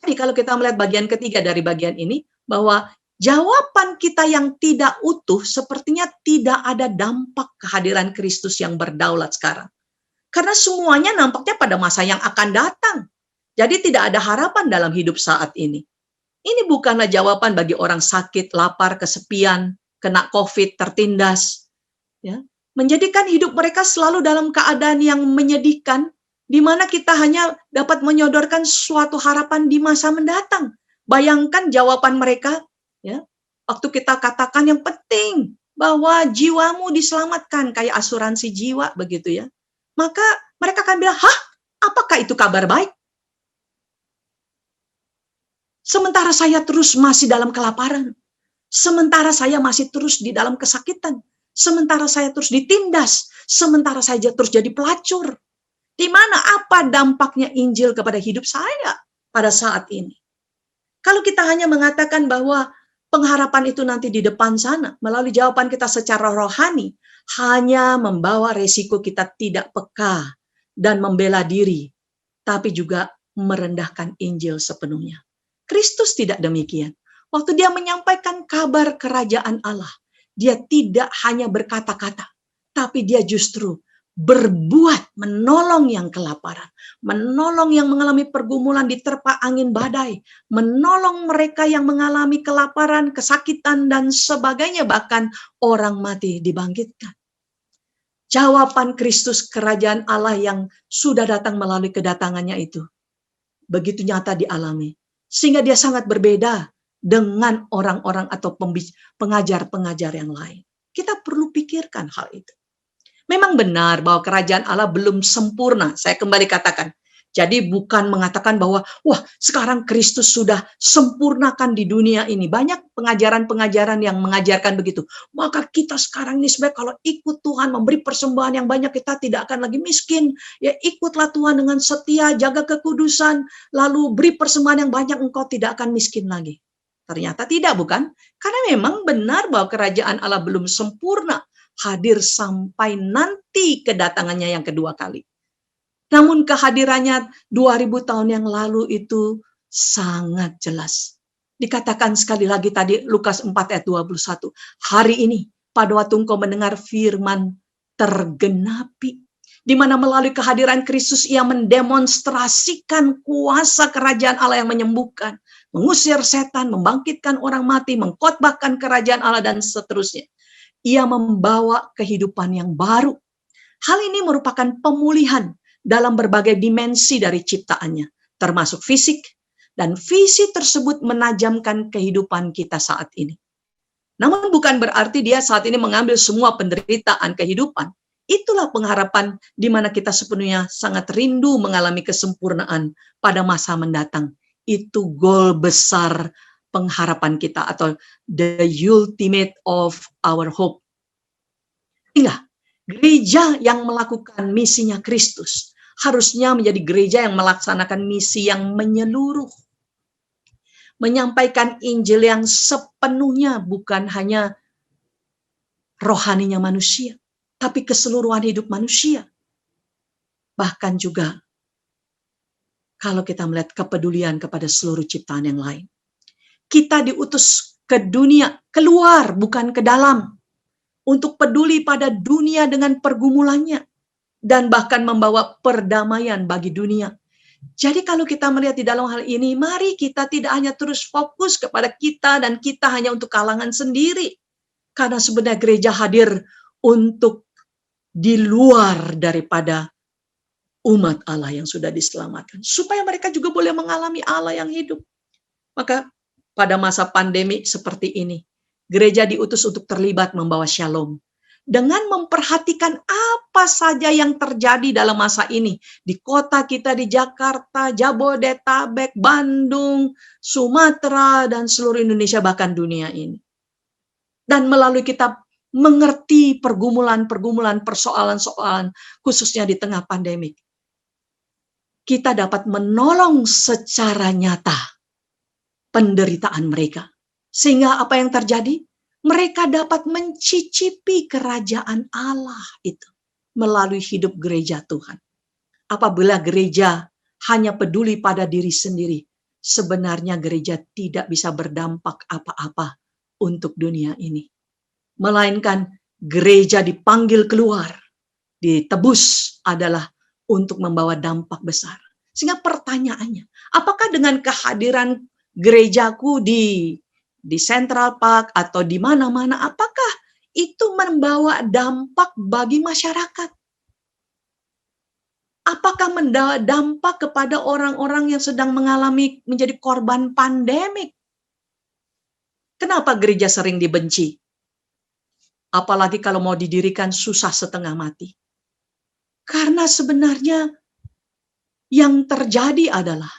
Jadi kalau kita melihat bagian ketiga dari bagian ini, bahwa jawaban kita yang tidak utuh sepertinya tidak ada dampak kehadiran Kristus yang berdaulat sekarang. Karena semuanya nampaknya pada masa yang akan datang. Jadi tidak ada harapan dalam hidup saat ini. Ini bukanlah jawaban bagi orang sakit, lapar, kesepian, kena COVID, tertindas, ya, menjadikan hidup mereka selalu dalam keadaan yang menyedihkan, di mana kita hanya dapat menyodorkan suatu harapan di masa mendatang. Bayangkan jawaban mereka, ya, waktu kita katakan yang penting bahwa jiwamu diselamatkan kayak asuransi jiwa begitu, ya. Maka mereka akan bilang, "Hah? Apakah itu kabar baik? Sementara saya terus masih dalam kelaparan. Sementara saya masih terus di dalam kesakitan. Sementara saya terus ditindas. Sementara saya terus jadi pelacur. Di mana apa dampaknya Injil kepada hidup saya pada saat ini?" Kalau kita hanya mengatakan bahwa pengharapan itu nanti di depan sana, melalui jawaban kita secara rohani, hanya membawa resiko kita tidak peka dan membela diri, tapi juga merendahkan Injil sepenuhnya. Kristus tidak demikian. Waktu dia menyampaikan kabar kerajaan Allah, dia tidak hanya berkata-kata, tapi dia justru berbuat, menolong yang kelaparan, menolong yang mengalami pergumulan diterpa angin badai, menolong mereka yang mengalami kelaparan, kesakitan, dan sebagainya, bahkan orang mati dibangkitkan. Jawaban Kristus kerajaan Allah yang sudah datang melalui kedatangannya itu begitu nyata dialami, sehingga dia sangat berbeda dengan orang-orang atau pengajar-pengajar yang lain. Kita perlu pikirkan hal itu. Memang benar bahwa kerajaan Allah belum sempurna. Saya kembali katakan. Jadi bukan mengatakan bahwa, wah, sekarang Kristus sudah sempurnakan di dunia ini. Banyak pengajaran-pengajaran yang mengajarkan begitu. Maka kita sekarang ini sebenarnya kalau ikut Tuhan, memberi persembahan yang banyak, kita tidak akan lagi miskin. Ya, ikutlah Tuhan dengan setia, jaga kekudusan, lalu beri persembahan yang banyak, engkau tidak akan miskin lagi. Ternyata tidak, bukan? Karena memang benar bahwa kerajaan Allah belum sempurna hadir sampai nanti kedatangannya yang kedua kali. Namun kehadirannya 2000 tahun yang lalu itu sangat jelas. Dikatakan sekali lagi tadi Lukas 4 ayat 21. Hari ini pada waktu engkau mendengar firman tergenapi. Di mana melalui kehadiran Kristus ia mendemonstrasikan kuasa kerajaan Allah yang menyembuhkan, mengusir setan, membangkitkan orang mati, mengkhotbahkan kerajaan Allah dan seterusnya. Ia membawa kehidupan yang baru. Hal ini merupakan pemulihan dalam berbagai dimensi dari ciptaannya, termasuk fisik, dan visi tersebut menajamkan kehidupan kita saat ini. Namun bukan berarti dia saat ini mengambil semua penderitaan kehidupan. Itulah pengharapan di mana kita sepenuhnya sangat rindu mengalami kesempurnaan pada masa mendatang. Itu goal besar pengharapan kita atau the ultimate of our hope. Inilah gereja yang melakukan misinya Kristus harusnya menjadi gereja yang melaksanakan misi yang menyeluruh. Menyampaikan Injil yang sepenuhnya, bukan hanya rohaninya manusia, tapi keseluruhan hidup manusia. bahkan juga kalau kita melihat kepedulian kepada seluruh ciptaan yang lain. Kita diutus ke dunia, keluar bukan ke dalam, untuk peduli pada dunia dengan pergumulannya, dan bahkan membawa perdamaian bagi dunia. Jadi kalau kita melihat di dalam hal ini, mari kita tidak hanya terus fokus kepada kita dan kita hanya untuk kalangan sendiri. Karena sebenarnya gereja hadir untuk di luar daripada umat Allah yang sudah diselamatkan. Supaya mereka juga boleh mengalami Allah yang hidup. Maka pada masa pandemi seperti ini, gereja diutus untuk terlibat membawa shalom. Dengan memperhatikan apa saja yang terjadi dalam masa ini. Di kota kita di Jakarta, Jabodetabek, Bandung, Sumatera, dan seluruh Indonesia bahkan dunia ini. Dan melalui kita mengerti pergumulan-pergumulan, persoalan-soalan, khususnya di tengah pandemik. Kita dapat menolong secara nyata penderitaan mereka. Sehingga apa yang terjadi? Mereka dapat mencicipi kerajaan Allah itu melalui hidup gereja Tuhan. Apabila gereja hanya peduli pada diri sendiri, sebenarnya gereja tidak bisa berdampak apa-apa untuk dunia ini. Melainkan gereja dipanggil keluar, ditebus adalah untuk membawa dampak besar. Sehingga pertanyaannya, apakah dengan kehadiran gerejaku di Central Park atau di mana-mana, apakah itu membawa dampak bagi masyarakat? Apakah membawa dampak kepada orang-orang yang sedang mengalami menjadi korban pandemik? Kenapa gereja sering dibenci? Apalagi kalau mau didirikan susah setengah mati. Karena sebenarnya yang terjadi adalah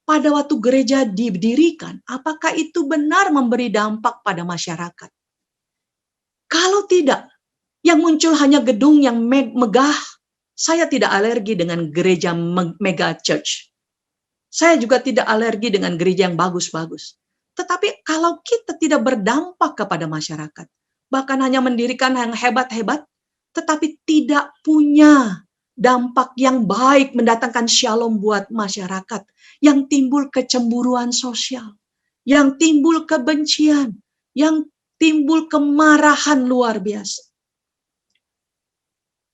pada waktu gereja didirikan, apakah itu benar memberi dampak pada masyarakat? Kalau tidak, yang muncul hanya gedung yang megah. Saya tidak alergi dengan gereja mega church. Saya juga tidak alergi dengan gereja yang bagus-bagus. Tetapi kalau kita tidak berdampak kepada masyarakat, bahkan hanya mendirikan yang hebat-hebat, tetapi tidak punya dampak yang baik mendatangkan shalom buat masyarakat, yang timbul kecemburuan sosial, yang timbul kebencian, yang timbul kemarahan luar biasa.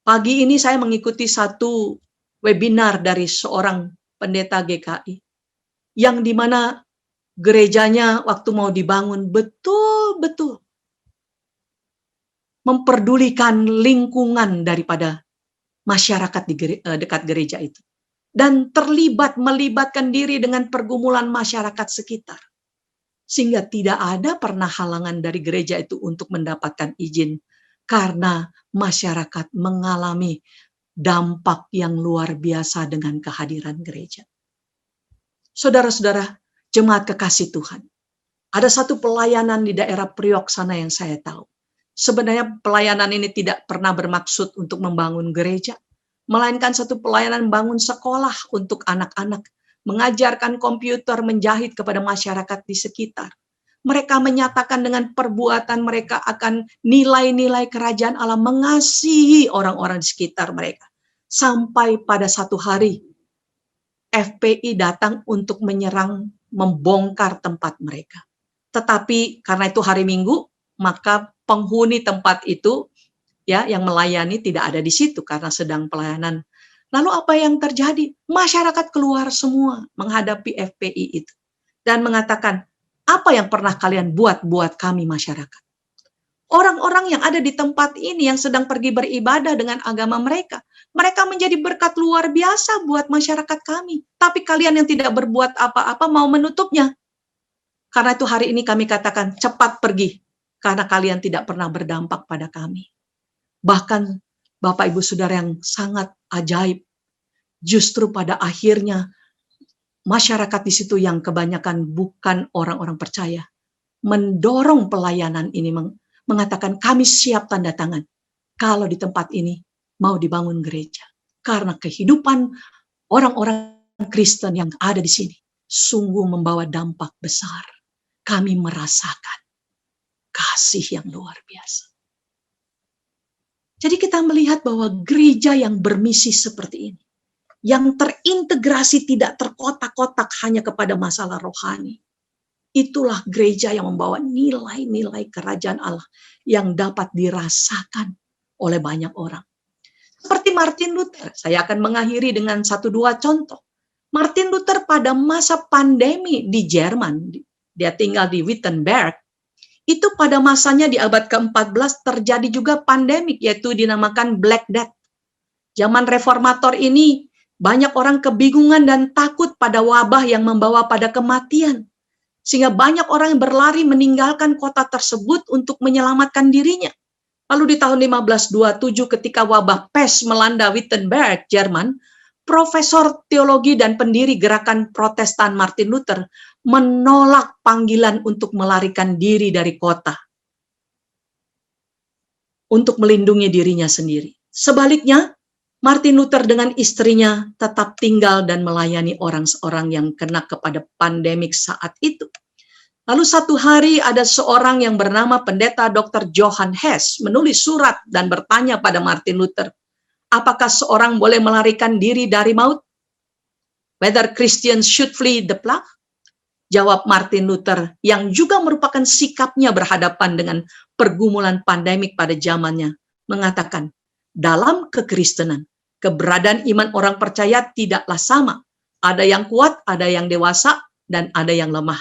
Pagi ini saya mengikuti satu webinar dari seorang pendeta GKI, yang dimana gerejanya waktu mau dibangun betul-betul memperdulikan lingkungan daripada masyarakat di dekat gereja itu. Dan melibatkan diri dengan pergumulan masyarakat sekitar. Sehingga tidak ada pernah halangan dari gereja itu untuk mendapatkan izin. Karena masyarakat mengalami dampak yang luar biasa dengan kehadiran gereja. Saudara-saudara, jemaat kekasih Tuhan. Ada satu pelayanan di daerah Priok sana yang saya tahu. Sebenarnya pelayanan ini tidak pernah bermaksud untuk membangun gereja, melainkan satu pelayanan membangun sekolah untuk anak-anak, mengajarkan komputer, menjahit kepada masyarakat di sekitar. Mereka menyatakan dengan perbuatan mereka akan nilai-nilai kerajaan Allah, mengasihi orang-orang di sekitar mereka. Sampai pada satu hari, FPI datang untuk menyerang, membongkar tempat mereka. Tetapi karena itu hari Minggu, maka penghuni tempat itu ya yang melayani tidak ada di situ karena sedang pelayanan. Lalu apa yang terjadi? Masyarakat keluar semua menghadapi FPI itu dan mengatakan, apa yang pernah kalian buat kami masyarakat? Orang-orang yang ada di tempat ini yang sedang pergi beribadah dengan agama mereka, mereka menjadi berkat luar biasa buat masyarakat kami. Tapi kalian yang tidak berbuat apa-apa mau menutupnya. Karena itu hari ini kami katakan cepat pergi, karena kalian tidak pernah berdampak pada kami. Bahkan Bapak Ibu Saudara yang sangat ajaib, justru pada akhirnya masyarakat di situ yang kebanyakan bukan orang-orang percaya, mendorong pelayanan ini, mengatakan kami siap tanda tangan kalau di tempat ini mau dibangun gereja. Karena kehidupan orang-orang Kristen yang ada di sini sungguh membawa dampak besar. Kami merasakan kasih yang luar biasa. Jadi kita melihat bahwa gereja yang bermisi seperti ini, yang terintegrasi, tidak terkotak-kotak hanya kepada masalah rohani. Itulah gereja yang membawa nilai-nilai kerajaan Allah yang dapat dirasakan oleh banyak orang. Seperti Martin Luther, saya akan mengakhiri dengan 1-2 contoh. Martin Luther pada masa pandemi di Jerman, dia tinggal di Wittenberg, itu pada masanya di abad ke-14 terjadi juga pandemik, yaitu dinamakan Black Death. Zaman reformator ini, banyak orang kebingungan dan takut pada wabah yang membawa pada kematian. Sehingga banyak orang yang berlari meninggalkan kota tersebut untuk menyelamatkan dirinya. Lalu di tahun 1527 ketika wabah pes melanda Wittenberg, Jerman, profesor teologi dan pendiri gerakan Protestan Martin Luther menolak panggilan untuk melarikan diri dari kota untuk melindungi dirinya sendiri. Sebaliknya, Martin Luther dengan istrinya tetap tinggal dan melayani orang-orang yang kena kepada pandemik saat itu. Lalu satu hari ada seorang yang bernama pendeta Dr. Johann Hess menulis surat dan bertanya pada Martin Luther, apakah seorang boleh melarikan diri dari maut? Whether Christians should flee the plague? Jawab Martin Luther yang juga merupakan sikapnya berhadapan dengan pergumulan pandemik pada zamannya, mengatakan, dalam kekristenan, keberadaan iman orang percaya tidaklah sama. Ada yang kuat, ada yang dewasa, dan ada yang lemah.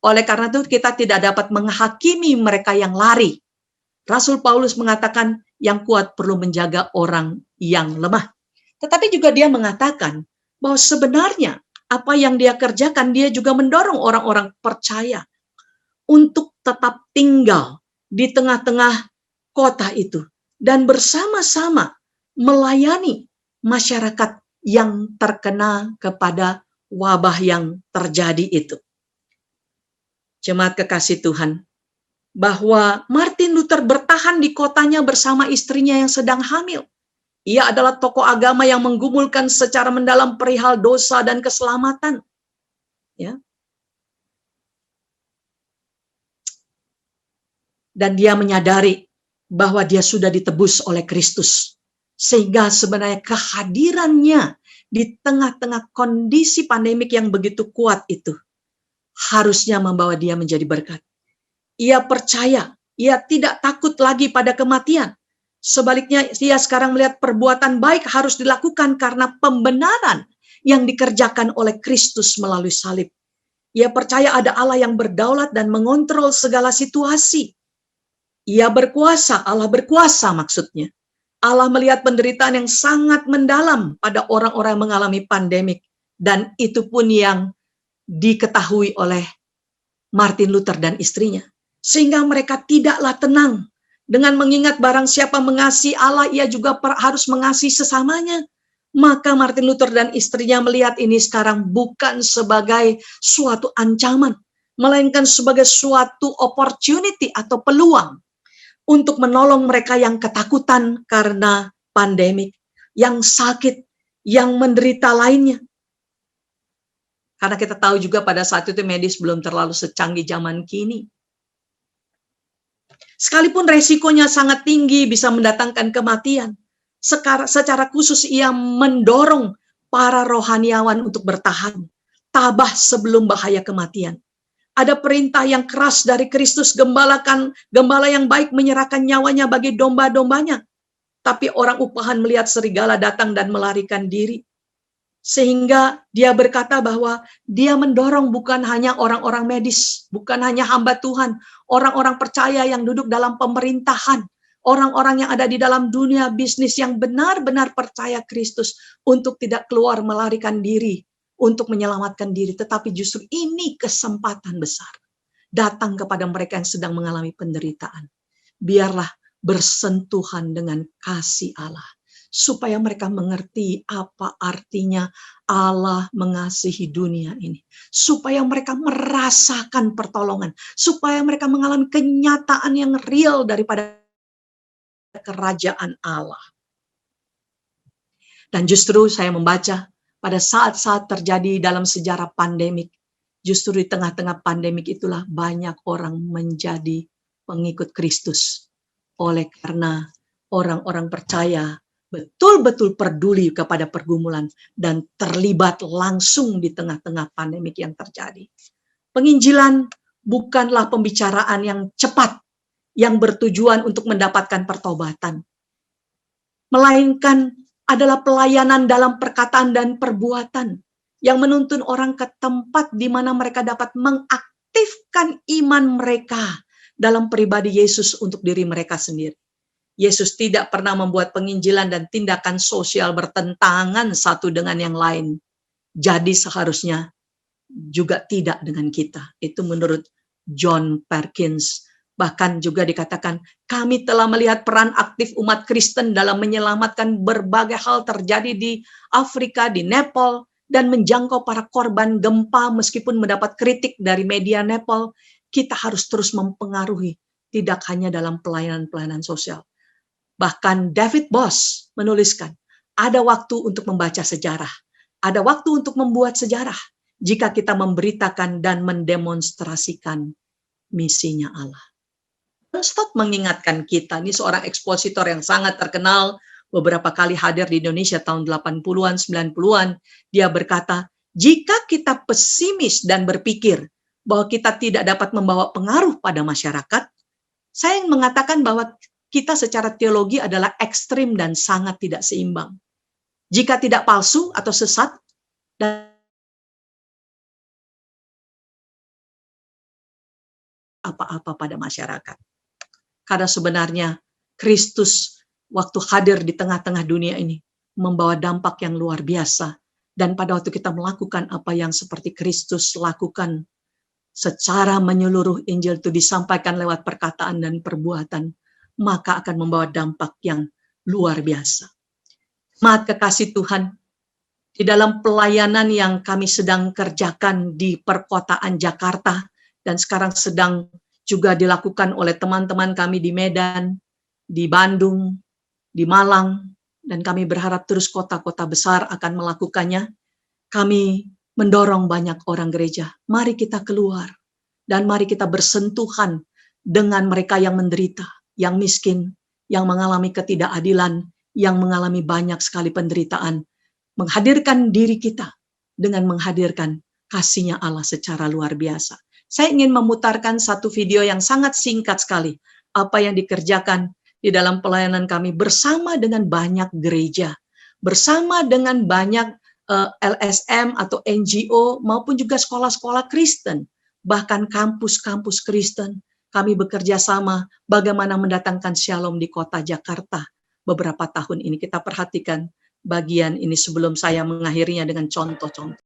Oleh karena itu kita tidak dapat menghakimi mereka yang lari. Rasul Paulus mengatakan yang kuat perlu menjaga orang yang lemah. Tetapi juga dia mengatakan bahwa sebenarnya apa yang dia kerjakan, dia juga mendorong orang-orang percaya untuk tetap tinggal di tengah-tengah kota itu dan bersama-sama melayani masyarakat yang terkena kepada wabah yang terjadi itu. Jemaat kekasih Tuhan, bahwa Martin Luther bertahan di kotanya bersama istrinya yang sedang hamil. Ia adalah tokoh agama yang menggumulkan secara mendalam perihal dosa dan keselamatan. Ya. Dan dia menyadari bahwa dia sudah ditebus oleh Kristus. Sehingga sebenarnya kehadirannya di tengah-tengah kondisi pandemik yang begitu kuat itu harusnya membawa dia menjadi berkat. Ia percaya, ia tidak takut lagi pada kematian. Sebaliknya, ia sekarang melihat perbuatan baik harus dilakukan karena pembenaran yang dikerjakan oleh Kristus melalui salib. Ia percaya ada Allah yang berdaulat dan mengontrol segala situasi. Ia berkuasa, Allah berkuasa maksudnya. Allah melihat penderitaan yang sangat mendalam pada orang-orang yang mengalami pandemik. Dan itu pun yang diketahui oleh Martin Luther dan istrinya. Sehingga mereka tidaklah tenang. Dengan mengingat barang siapa mengasihi Allah, ia juga harus mengasihi sesamanya. Maka Martin Luther dan istrinya melihat ini sekarang bukan sebagai suatu ancaman, melainkan sebagai suatu opportunity atau peluang untuk menolong mereka yang ketakutan karena pandemik, yang sakit, yang menderita lainnya. Karena kita tahu juga pada saat itu medis belum terlalu secanggih zaman kini. Sekalipun resikonya sangat tinggi bisa mendatangkan kematian, secara khusus ia mendorong para rohaniawan untuk bertahan, tabah sebelum bahaya kematian. Ada perintah yang keras dari Kristus, gembala yang baik menyerahkan nyawanya bagi domba-dombanya. Tapi orang upahan melihat serigala datang dan melarikan diri. Sehingga dia berkata bahwa dia mendorong bukan hanya orang-orang medis, bukan hanya hamba Tuhan, orang-orang percaya yang duduk dalam pemerintahan, orang-orang yang ada di dalam dunia bisnis yang benar-benar percaya Kristus untuk tidak keluar melarikan diri, untuk menyelamatkan diri. Tetapi justru ini kesempatan besar datang kepada mereka yang sedang mengalami penderitaan. Biarlah bersentuhan dengan kasih Allah, supaya mereka mengerti apa artinya Allah mengasihi dunia ini. Supaya mereka merasakan pertolongan. Supaya mereka mengalami kenyataan yang real daripada kerajaan Allah. Dan justru saya membaca pada saat-saat terjadi dalam sejarah pandemik, justru di tengah-tengah pandemik itulah banyak orang menjadi pengikut Kristus. Oleh karena orang-orang percaya betul-betul peduli kepada pergumulan dan terlibat langsung di tengah-tengah pandemik yang terjadi. Penginjilan bukanlah pembicaraan yang cepat yang bertujuan untuk mendapatkan pertobatan, melainkan adalah pelayanan dalam perkataan dan perbuatan yang menuntun orang ke tempat di mana mereka dapat mengaktifkan iman mereka dalam pribadi Yesus untuk diri mereka sendiri. Yesus tidak pernah membuat penginjilan dan tindakan sosial bertentangan satu dengan yang lain. Jadi seharusnya juga tidak dengan kita. Itu menurut John Perkins. Bahkan juga dikatakan, kami telah melihat peran aktif umat Kristen dalam menyelamatkan berbagai hal terjadi di Afrika, di Nepal, dan menjangkau para korban gempa meskipun mendapat kritik dari media Nepal. Kita harus terus mempengaruhi, tidak hanya dalam pelayanan-pelayanan sosial. Bahkan David Boss menuliskan, ada waktu untuk membaca sejarah, ada waktu untuk membuat sejarah jika kita memberitakan dan mendemonstrasikan misinya Allah. Stott mengingatkan kita, ini seorang ekspositor yang sangat terkenal, beberapa kali hadir di Indonesia tahun 80-an, 90-an, dia berkata, jika kita pesimis dan berpikir bahwa kita tidak dapat membawa pengaruh pada masyarakat, saya ingin mengatakan bahwa kita secara teologi adalah ekstrim dan sangat tidak seimbang. Jika tidak palsu atau sesat, dan apa-apa pada masyarakat. Karena sebenarnya Kristus waktu hadir di tengah-tengah dunia ini membawa dampak yang luar biasa. Dan pada waktu kita melakukan apa yang seperti Kristus lakukan, secara menyeluruh Injil itu disampaikan lewat perkataan dan perbuatan, maka akan membawa dampak yang luar biasa. Jemaat kekasih Tuhan, di dalam pelayanan yang kami sedang kerjakan di perkotaan Jakarta, dan sekarang sedang juga dilakukan oleh teman-teman kami di Medan, di Bandung, di Malang, dan kami berharap terus kota-kota besar akan melakukannya. Kami mendorong banyak orang gereja, mari kita keluar, dan mari kita bersentuhan dengan mereka yang menderita, yang miskin, yang mengalami ketidakadilan, yang mengalami banyak sekali penderitaan. Menghadirkan diri kita dengan menghadirkan kasih-Nya Allah secara luar biasa. Saya ingin memutarkan satu video yang sangat singkat sekali. Apa yang dikerjakan di dalam pelayanan kami bersama dengan banyak gereja, bersama dengan banyak LSM atau NGO, maupun juga sekolah-sekolah Kristen, bahkan kampus-kampus Kristen. Kami bekerja sama bagaimana mendatangkan shalom di kota Jakarta beberapa tahun ini. Kita perhatikan bagian ini sebelum saya mengakhirinya dengan contoh-contoh.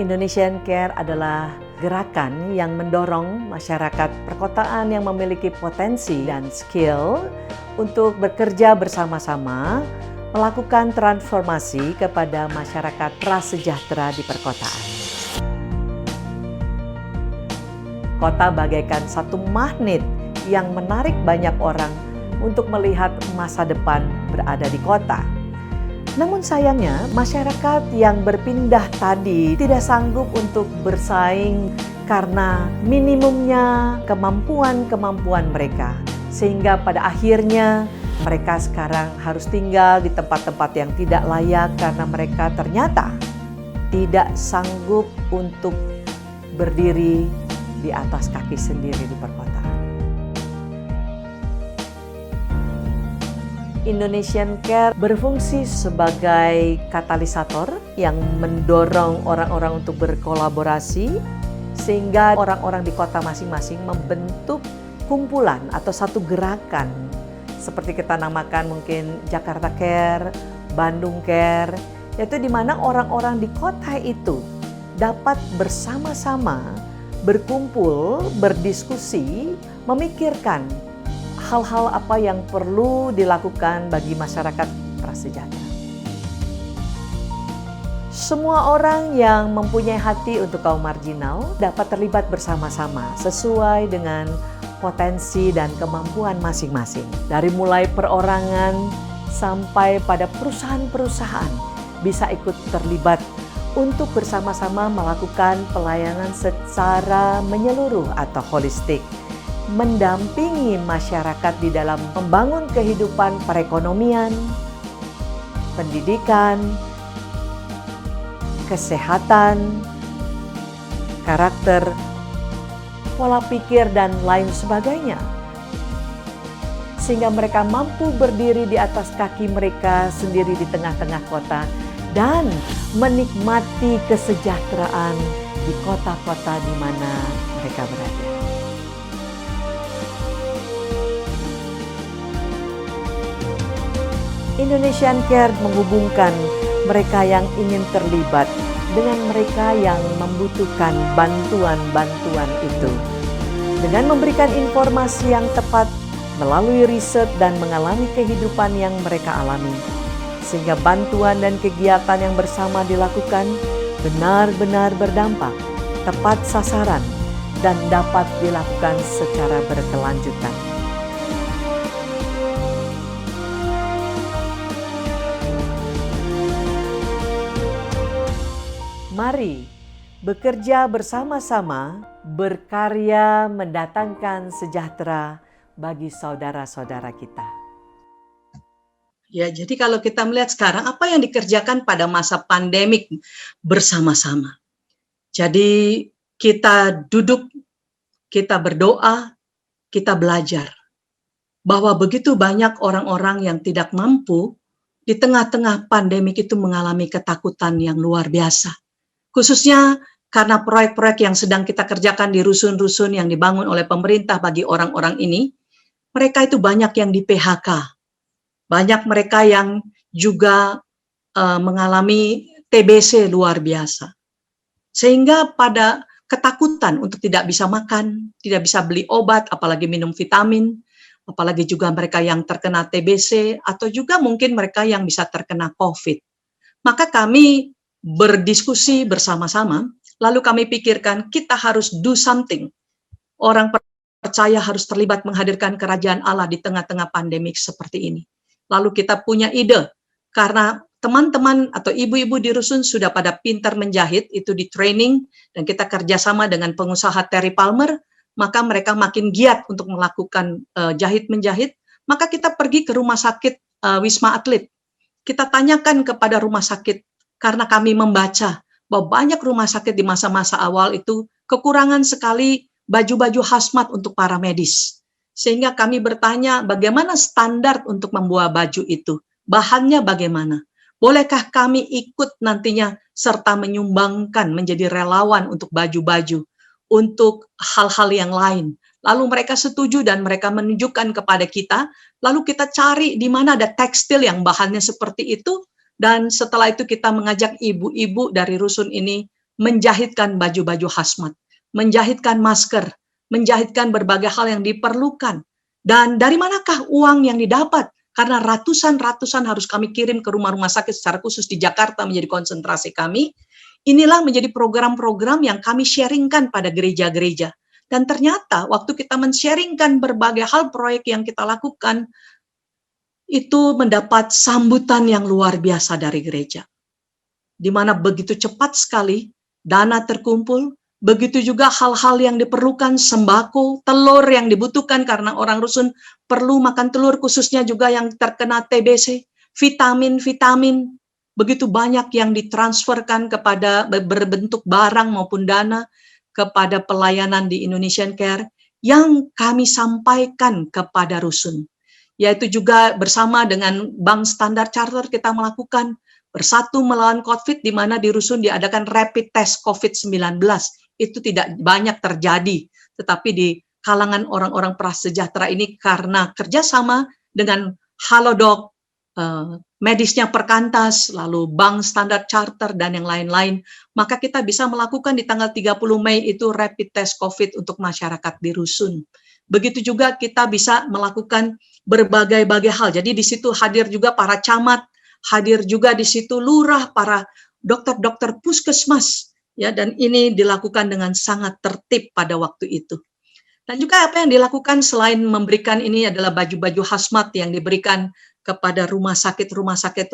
Indonesian Care adalah gerakan yang mendorong masyarakat perkotaan yang memiliki potensi dan skill untuk bekerja bersama-sama melakukan transformasi kepada masyarakat prasejahtera di perkotaan. Kota bagaikan satu magnet yang menarik banyak orang untuk melihat masa depan berada di kota. Namun sayangnya, masyarakat yang berpindah tadi tidak sanggup untuk bersaing karena minimumnya kemampuan-kemampuan mereka. Sehingga pada akhirnya mereka sekarang harus tinggal di tempat-tempat yang tidak layak karena mereka ternyata tidak sanggup untuk berdiri di atas kaki sendiri di perkotaan. Indonesian Care berfungsi sebagai katalisator yang mendorong orang-orang untuk berkolaborasi sehingga orang-orang di kota masing-masing membentuk kumpulan atau satu gerakan seperti kita namakan mungkin Jakarta Care, Bandung Care, yaitu di mana orang-orang di kota itu dapat bersama-sama berkumpul, berdiskusi, memikirkan hal-hal apa yang perlu dilakukan bagi masyarakat prasejahtera. Semua orang yang mempunyai hati untuk kaum marginal dapat terlibat bersama-sama sesuai dengan potensi dan kemampuan masing-masing. Dari mulai perorangan sampai pada perusahaan-perusahaan bisa ikut terlibat untuk bersama-sama melakukan pelayanan secara menyeluruh atau holistik, mendampingi masyarakat di dalam membangun kehidupan perekonomian, pendidikan, kesehatan, karakter, pola pikir, dan lain sebagainya. Sehingga mereka mampu berdiri di atas kaki mereka sendiri di tengah-tengah kota dan menikmati kesejahteraan di kota-kota di mana mereka berada. Indonesian Care menghubungkan mereka yang ingin terlibat dengan mereka yang membutuhkan bantuan-bantuan itu, dengan memberikan informasi yang tepat melalui riset dan mengalami kehidupan yang mereka alami, sehingga bantuan dan kegiatan yang bersama dilakukan benar-benar berdampak, tepat sasaran, dan dapat dilakukan secara berkelanjutan. Mari bekerja bersama-sama, berkarya mendatangkan sejahtera bagi saudara-saudara kita. Ya, jadi kalau kita melihat sekarang apa yang dikerjakan pada masa pandemik bersama-sama. Jadi kita duduk, kita berdoa, kita belajar bahwa begitu banyak orang-orang yang tidak mampu di tengah-tengah pandemik itu mengalami ketakutan yang luar biasa. Khususnya karena proyek-proyek yang sedang kita kerjakan di rusun-rusun yang dibangun oleh pemerintah bagi orang-orang ini, mereka itu banyak yang di PHK. Banyak mereka yang juga mengalami TBC luar biasa. Sehingga pada ketakutan untuk tidak bisa makan, tidak bisa beli obat, apalagi minum vitamin, apalagi juga mereka yang terkena TBC, atau juga mungkin mereka yang bisa terkena COVID. Maka kami berdiskusi bersama-sama, lalu kami pikirkan kita harus do something. Orang percaya harus terlibat menghadirkan kerajaan Allah di tengah-tengah pandemik seperti ini. Lalu kita punya ide, karena teman-teman atau ibu-ibu di rusun sudah pada pintar menjahit, itu di training, dan kita kerjasama dengan pengusaha Terry Palmer, maka mereka makin giat untuk melakukan jahit-menjahit, maka kita pergi ke rumah sakit Wisma Atlet. Kita tanyakan kepada rumah sakit, karena kami membaca bahwa banyak rumah sakit di masa-masa awal itu kekurangan sekali baju-baju hazmat untuk para medis. Sehingga kami bertanya bagaimana standar untuk membuat baju itu, bahannya bagaimana. Bolehkah kami ikut nantinya serta menyumbangkan menjadi relawan untuk baju-baju, untuk hal-hal yang lain. Lalu mereka setuju dan mereka menunjukkan kepada kita, lalu kita cari di mana ada tekstil yang bahannya seperti itu, dan setelah itu kita mengajak ibu-ibu dari rusun ini menjahitkan baju-baju hazmat, menjahitkan masker, menjahitkan berbagai hal yang diperlukan. Dan dari manakah uang yang didapat? Karena ratusan harus kami kirim ke rumah-rumah sakit secara khusus di Jakarta menjadi konsentrasi kami. Inilah menjadi program-program yang kami sharingkan pada gereja-gereja. Dan ternyata waktu kita men-sharingkan berbagai hal proyek yang kita lakukan, itu mendapat sambutan yang luar biasa dari gereja. Di mana begitu cepat sekali dana terkumpul, begitu juga hal-hal yang diperlukan, sembako, telur yang dibutuhkan karena orang rusun perlu makan telur, khususnya juga yang terkena TBC, vitamin, begitu banyak yang ditransferkan kepada berbentuk barang maupun dana kepada pelayanan di Indonesian Care yang kami sampaikan kepada rusun. Yaitu juga bersama dengan Bank Standard Chartered kita melakukan bersatu melawan COVID, di mana di rusun diadakan rapid test COVID-19. Itu tidak banyak terjadi, tetapi di kalangan orang-orang prasejahtera ini karena kerjasama dengan Halodoc, medisnya Perkantas, lalu Bank Standard Chartered, dan yang lain-lain, maka kita bisa melakukan di tanggal 30 Mei itu rapid test COVID untuk masyarakat di rusun. Begitu juga kita bisa melakukan berbagai-bagai hal. Jadi di situ hadir juga para camat, hadir juga di situ lurah, para dokter-dokter puskesmas, ya, dan ini dilakukan dengan sangat tertib pada waktu itu. Dan juga apa yang dilakukan selain memberikan ini adalah baju-baju hazmat yang diberikan kepada rumah sakit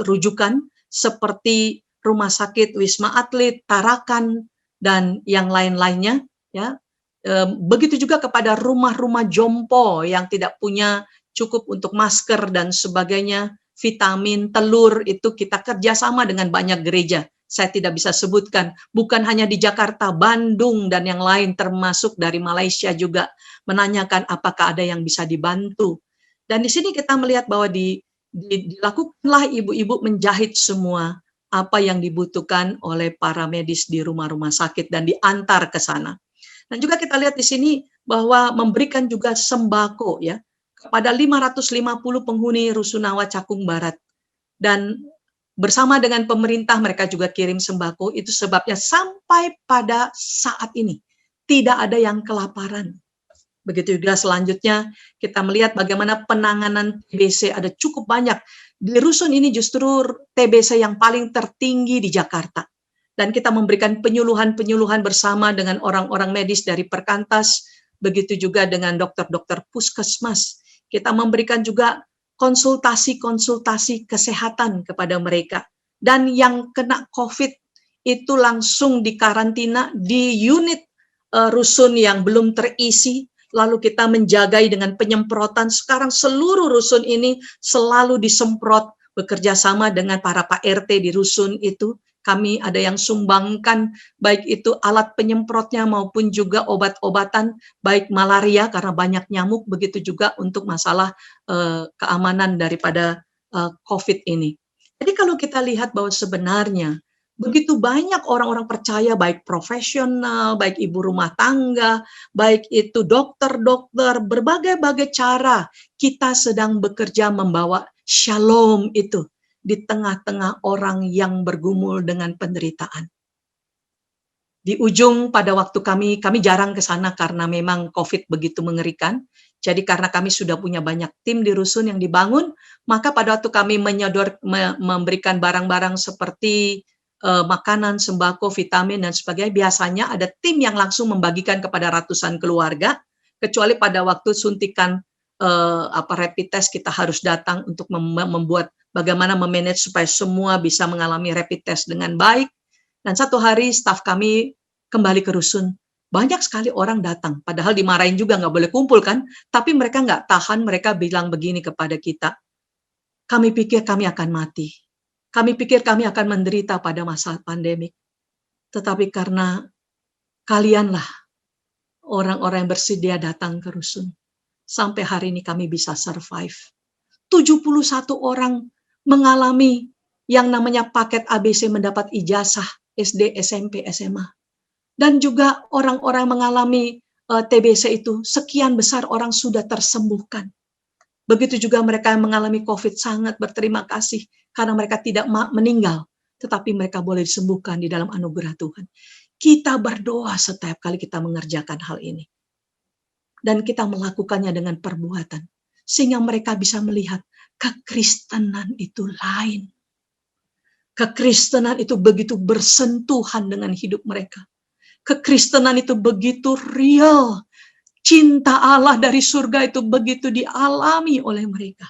rujukan seperti rumah sakit Wisma Atlet, Tarakan, dan yang lain-lainnya, ya. Begitu juga kepada rumah-rumah jompo yang tidak punya cukup untuk masker dan sebagainya, vitamin, telur, itu kita kerjasama dengan banyak gereja. Saya tidak bisa sebutkan, bukan hanya di Jakarta, Bandung, dan yang lain, termasuk dari Malaysia juga, menanyakan apakah ada yang bisa dibantu. Dan di sini kita melihat bahwa dilakukanlah ibu-ibu menjahit semua apa yang dibutuhkan oleh para medis di rumah-rumah sakit dan diantar ke sana. Dan juga kita lihat di sini bahwa memberikan juga sembako ya kepada 550 penghuni Rusunawa Cakung Barat. Dan bersama dengan pemerintah mereka juga kirim sembako, itu sebabnya sampai pada saat ini tidak ada yang kelaparan. Begitu juga selanjutnya kita melihat bagaimana penanganan TBC ada cukup banyak. Di Rusun ini justru TBC yang paling tertinggi di Jakarta. Dan kita memberikan penyuluhan-penyuluhan bersama dengan orang-orang medis dari Perkantas, begitu juga dengan dokter-dokter puskesmas. Kita memberikan juga konsultasi-konsultasi kesehatan kepada mereka. Dan yang kena COVID itu langsung dikarantina di unit rusun yang belum terisi, lalu kita menjagai dengan penyemprotan. Sekarang seluruh rusun ini selalu disemprot, bekerja sama dengan para Pak RT di rusun itu. Kami ada yang sumbangkan, baik itu alat penyemprotnya maupun juga obat-obatan, baik malaria karena banyak nyamuk, begitu juga untuk masalah keamanan daripada COVID ini. Jadi kalau kita lihat bahwa sebenarnya begitu banyak orang-orang percaya, baik profesional, baik ibu rumah tangga, baik itu dokter-dokter, berbagai-bagai cara kita sedang bekerja membawa shalom itu di tengah-tengah orang yang bergumul dengan penderitaan. Di ujung pada waktu kami jarang ke sana karena memang COVID begitu mengerikan. Jadi karena kami sudah punya banyak tim di rusun yang dibangun, maka pada waktu kami memberikan barang-barang seperti makanan, sembako, vitamin, dan sebagainya, biasanya ada tim yang langsung membagikan kepada ratusan keluarga, kecuali pada waktu suntikan rapid test kita harus datang untuk membuat bagaimana memanage supaya semua bisa mengalami rapid test dengan baik. Dan satu hari staf kami kembali ke rusun. Banyak sekali orang datang, padahal dimarahin juga nggak boleh kumpul kan, tapi mereka nggak tahan, mereka bilang begini kepada kita, kami pikir kami akan mati. Kami pikir kami akan menderita pada masa pandemik. Tetapi karena kalianlah orang-orang yang bersedia datang ke rusun, sampai hari ini kami bisa survive. 71 orang mengalami yang namanya paket ABC mendapat ijazah SD, SMP, SMA. Dan juga orang-orang mengalami TBC itu, sekian besar orang sudah tersembuhkan. Begitu juga mereka yang mengalami COVID sangat berterima kasih karena mereka tidak meninggal, tetapi mereka boleh disembuhkan di dalam anugerah Tuhan. Kita berdoa setiap kali kita mengerjakan hal ini. Dan kita melakukannya dengan perbuatan. Sehingga mereka bisa melihat kekristenan itu lain. Kekristenan itu begitu bersentuhan dengan hidup mereka. Kekristenan itu begitu real. Cinta Allah dari surga itu begitu dialami oleh mereka.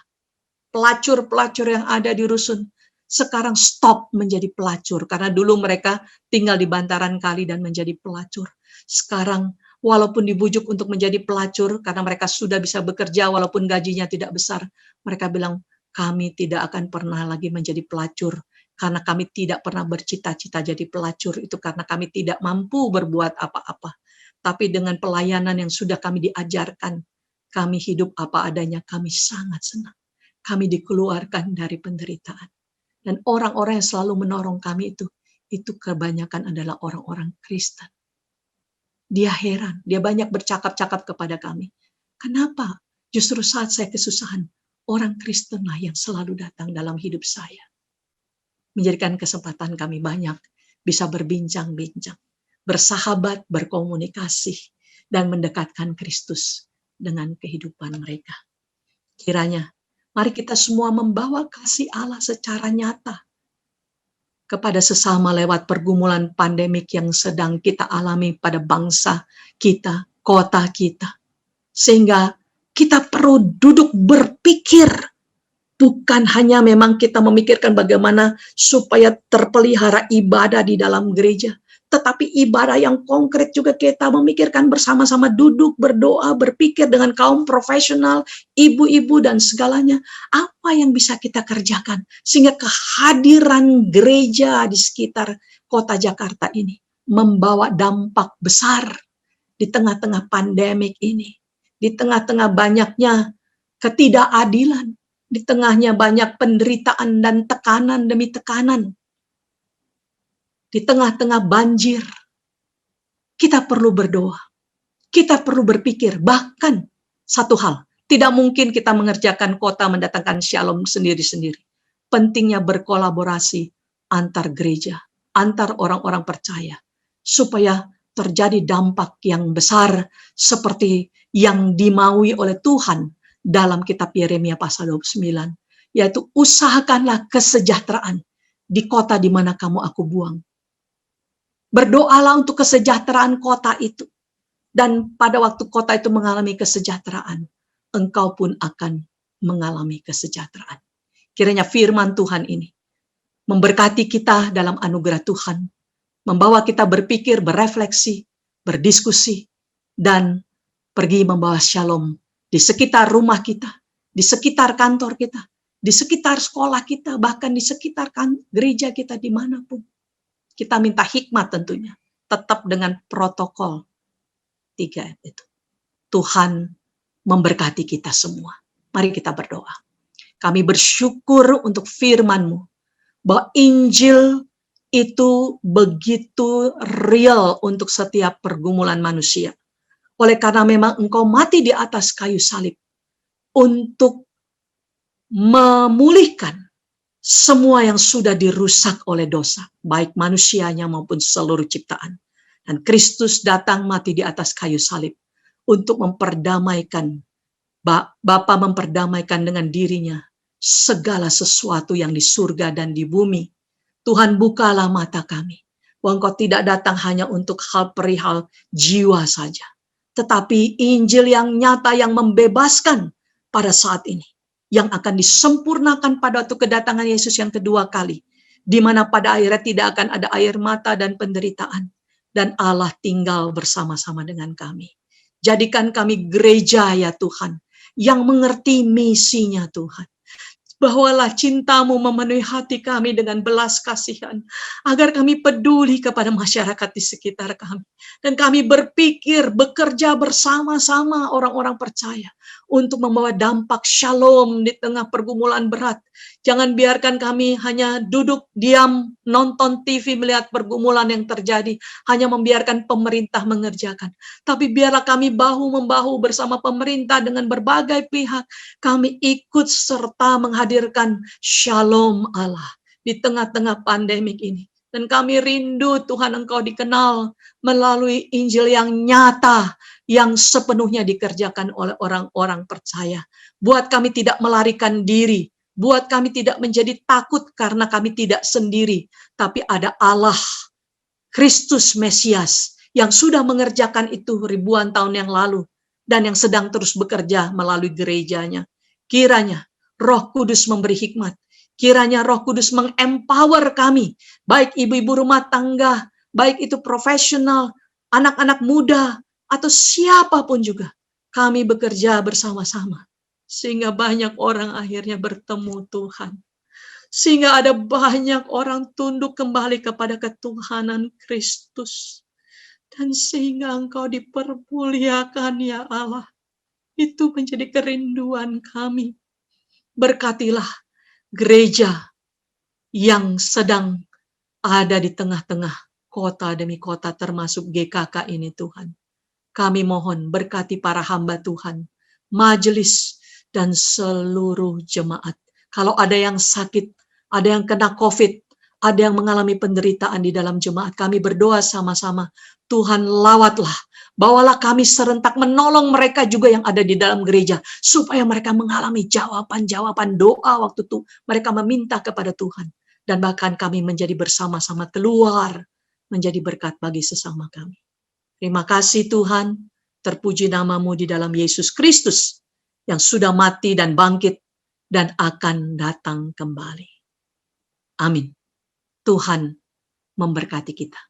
Pelacur-pelacur yang ada di rusun sekarang stop menjadi pelacur. Karena dulu mereka tinggal di bantaran kali dan menjadi pelacur. Sekarang walaupun dibujuk untuk menjadi pelacur, karena mereka sudah bisa bekerja walaupun gajinya tidak besar, mereka bilang, kami tidak akan pernah lagi menjadi pelacur. Karena kami tidak pernah bercita-cita jadi pelacur, itu karena kami tidak mampu berbuat apa-apa. Tapi dengan pelayanan yang sudah kami diajarkan, kami hidup apa adanya, kami sangat senang. Kami dikeluarkan dari penderitaan. Dan orang-orang yang selalu menolong kami itu kebanyakan adalah orang-orang Kristen. Dia heran, dia banyak bercakap-cakap kepada kami. Kenapa? Justru saat saya kesusahan, orang Kristenlah yang selalu datang dalam hidup saya. Menjadikan kesempatan kami banyak bisa berbincang-bincang, bersahabat, berkomunikasi, dan mendekatkan Kristus dengan kehidupan mereka. Kiranya, mari kita semua membawa kasih Allah secara nyata kepada sesama lewat pergumulan pandemik yang sedang kita alami pada bangsa kita, kota kita. Sehingga kita perlu duduk berpikir Bukan hanya memang kita memikirkan bagaimana supaya terpelihara ibadah di dalam gereja, tetapi ibadah yang konkret juga kita memikirkan bersama-sama, duduk, berdoa, berpikir dengan kaum profesional, ibu-ibu dan segalanya. Apa yang bisa kita kerjakan sehingga kehadiran gereja di sekitar kota Jakarta ini membawa dampak besar di tengah-tengah pandemik ini, di tengah-tengah banyaknya ketidakadilan, di tengahnya banyak penderitaan dan tekanan demi tekanan, di tengah-tengah banjir, kita perlu berdoa, kita perlu berpikir. Bahkan satu hal, tidak mungkin kita mengerjakan kota mendatangkan shalom sendiri-sendiri. Pentingnya berkolaborasi antar gereja, antar orang-orang percaya, supaya terjadi dampak yang besar seperti yang dimaui oleh Tuhan dalam kitab Yeremia pasal 29, yaitu usahakanlah kesejahteraan di kota di mana kamu aku buang. Berdoalah untuk kesejahteraan kota itu. Dan pada waktu kota itu mengalami kesejahteraan, engkau pun akan mengalami kesejahteraan. Kiranya firman Tuhan ini memberkati kita dalam anugerah Tuhan, membawa kita berpikir, berefleksi, berdiskusi, dan pergi membawa shalom di sekitar rumah kita, di sekitar kantor kita, di sekitar sekolah kita, bahkan di sekitar gereja kita dimanapun. Kita minta hikmat tentunya, tetap dengan protokol 3 itu. Tuhan memberkati kita semua. Mari kita berdoa. Kami bersyukur untuk firman-Mu, bahwa Injil itu begitu real untuk setiap pergumulan manusia. Oleh karena memang Engkau mati di atas kayu salib untuk memulihkan semua yang sudah dirusak oleh dosa, baik manusianya maupun seluruh ciptaan. Dan Kristus datang mati di atas kayu salib untuk memperdamaikan, Bapa memperdamaikan dengan dirinya segala sesuatu yang di surga dan di bumi. Tuhan, bukalah mata kami, bahwa Engkau tidak datang hanya untuk hal perihal jiwa saja, tetapi Injil yang nyata yang membebaskan pada saat ini, yang akan disempurnakan pada waktu kedatangan Yesus yang kedua kali, di mana pada akhirnya tidak akan ada air mata dan penderitaan, dan Allah tinggal bersama-sama dengan kami. Jadikan kami gereja ya Tuhan, yang mengerti misinya Tuhan. Bawalah cinta-Mu memenuhi hati kami dengan belas kasihan, agar kami peduli kepada masyarakat di sekitar kami. Dan kami berpikir, bekerja bersama-sama orang-orang percaya, untuk membawa dampak shalom di tengah pergumulan berat. Jangan biarkan kami hanya duduk diam, nonton TV, melihat pergumulan yang terjadi, hanya membiarkan pemerintah mengerjakan. Tapi biarlah kami bahu-membahu bersama pemerintah dengan berbagai pihak. Kami ikut serta menghadirkan shalom Allah di tengah-tengah pandemik ini. Dan kami rindu Tuhan Engkau dikenal melalui Injil yang nyata, yang sepenuhnya dikerjakan oleh orang-orang percaya. Buat kami tidak melarikan diri, buat kami tidak menjadi takut karena kami tidak sendiri, tapi ada Allah, Kristus Mesias, yang sudah mengerjakan itu ribuan tahun yang lalu, dan yang sedang terus bekerja melalui gerejanya. Kiranya Roh Kudus memberi hikmat, kiranya Roh Kudus mengempower kami, baik ibu-ibu rumah tangga, baik itu profesional, anak-anak muda, atau siapapun juga. Kami bekerja bersama-sama, sehingga banyak orang akhirnya bertemu Tuhan. Sehingga ada banyak orang tunduk kembali kepada ketuhanan Kristus. Dan sehingga Engkau dipermuliakan ya Allah. Itu menjadi kerinduan kami. Berkatilah gereja yang sedang ada di tengah-tengah kota demi kota, termasuk GKK ini Tuhan. Kami mohon berkati para hamba Tuhan, majelis, dan seluruh jemaat. Kalau ada yang sakit, ada yang kena COVID, ada yang mengalami penderitaan di dalam jemaat, kami berdoa sama-sama. Tuhan lawatlah, bawalah kami serentak menolong mereka juga yang ada di dalam gereja, supaya mereka mengalami jawaban-jawaban doa waktu itu mereka meminta kepada Tuhan. Dan bahkan kami menjadi bersama-sama keluar, menjadi berkat bagi sesama kami. Terima kasih Tuhan, terpuji nama-Mu di dalam Yesus Kristus, yang sudah mati dan bangkit, dan akan datang kembali. Amin. Tuhan memberkati kita.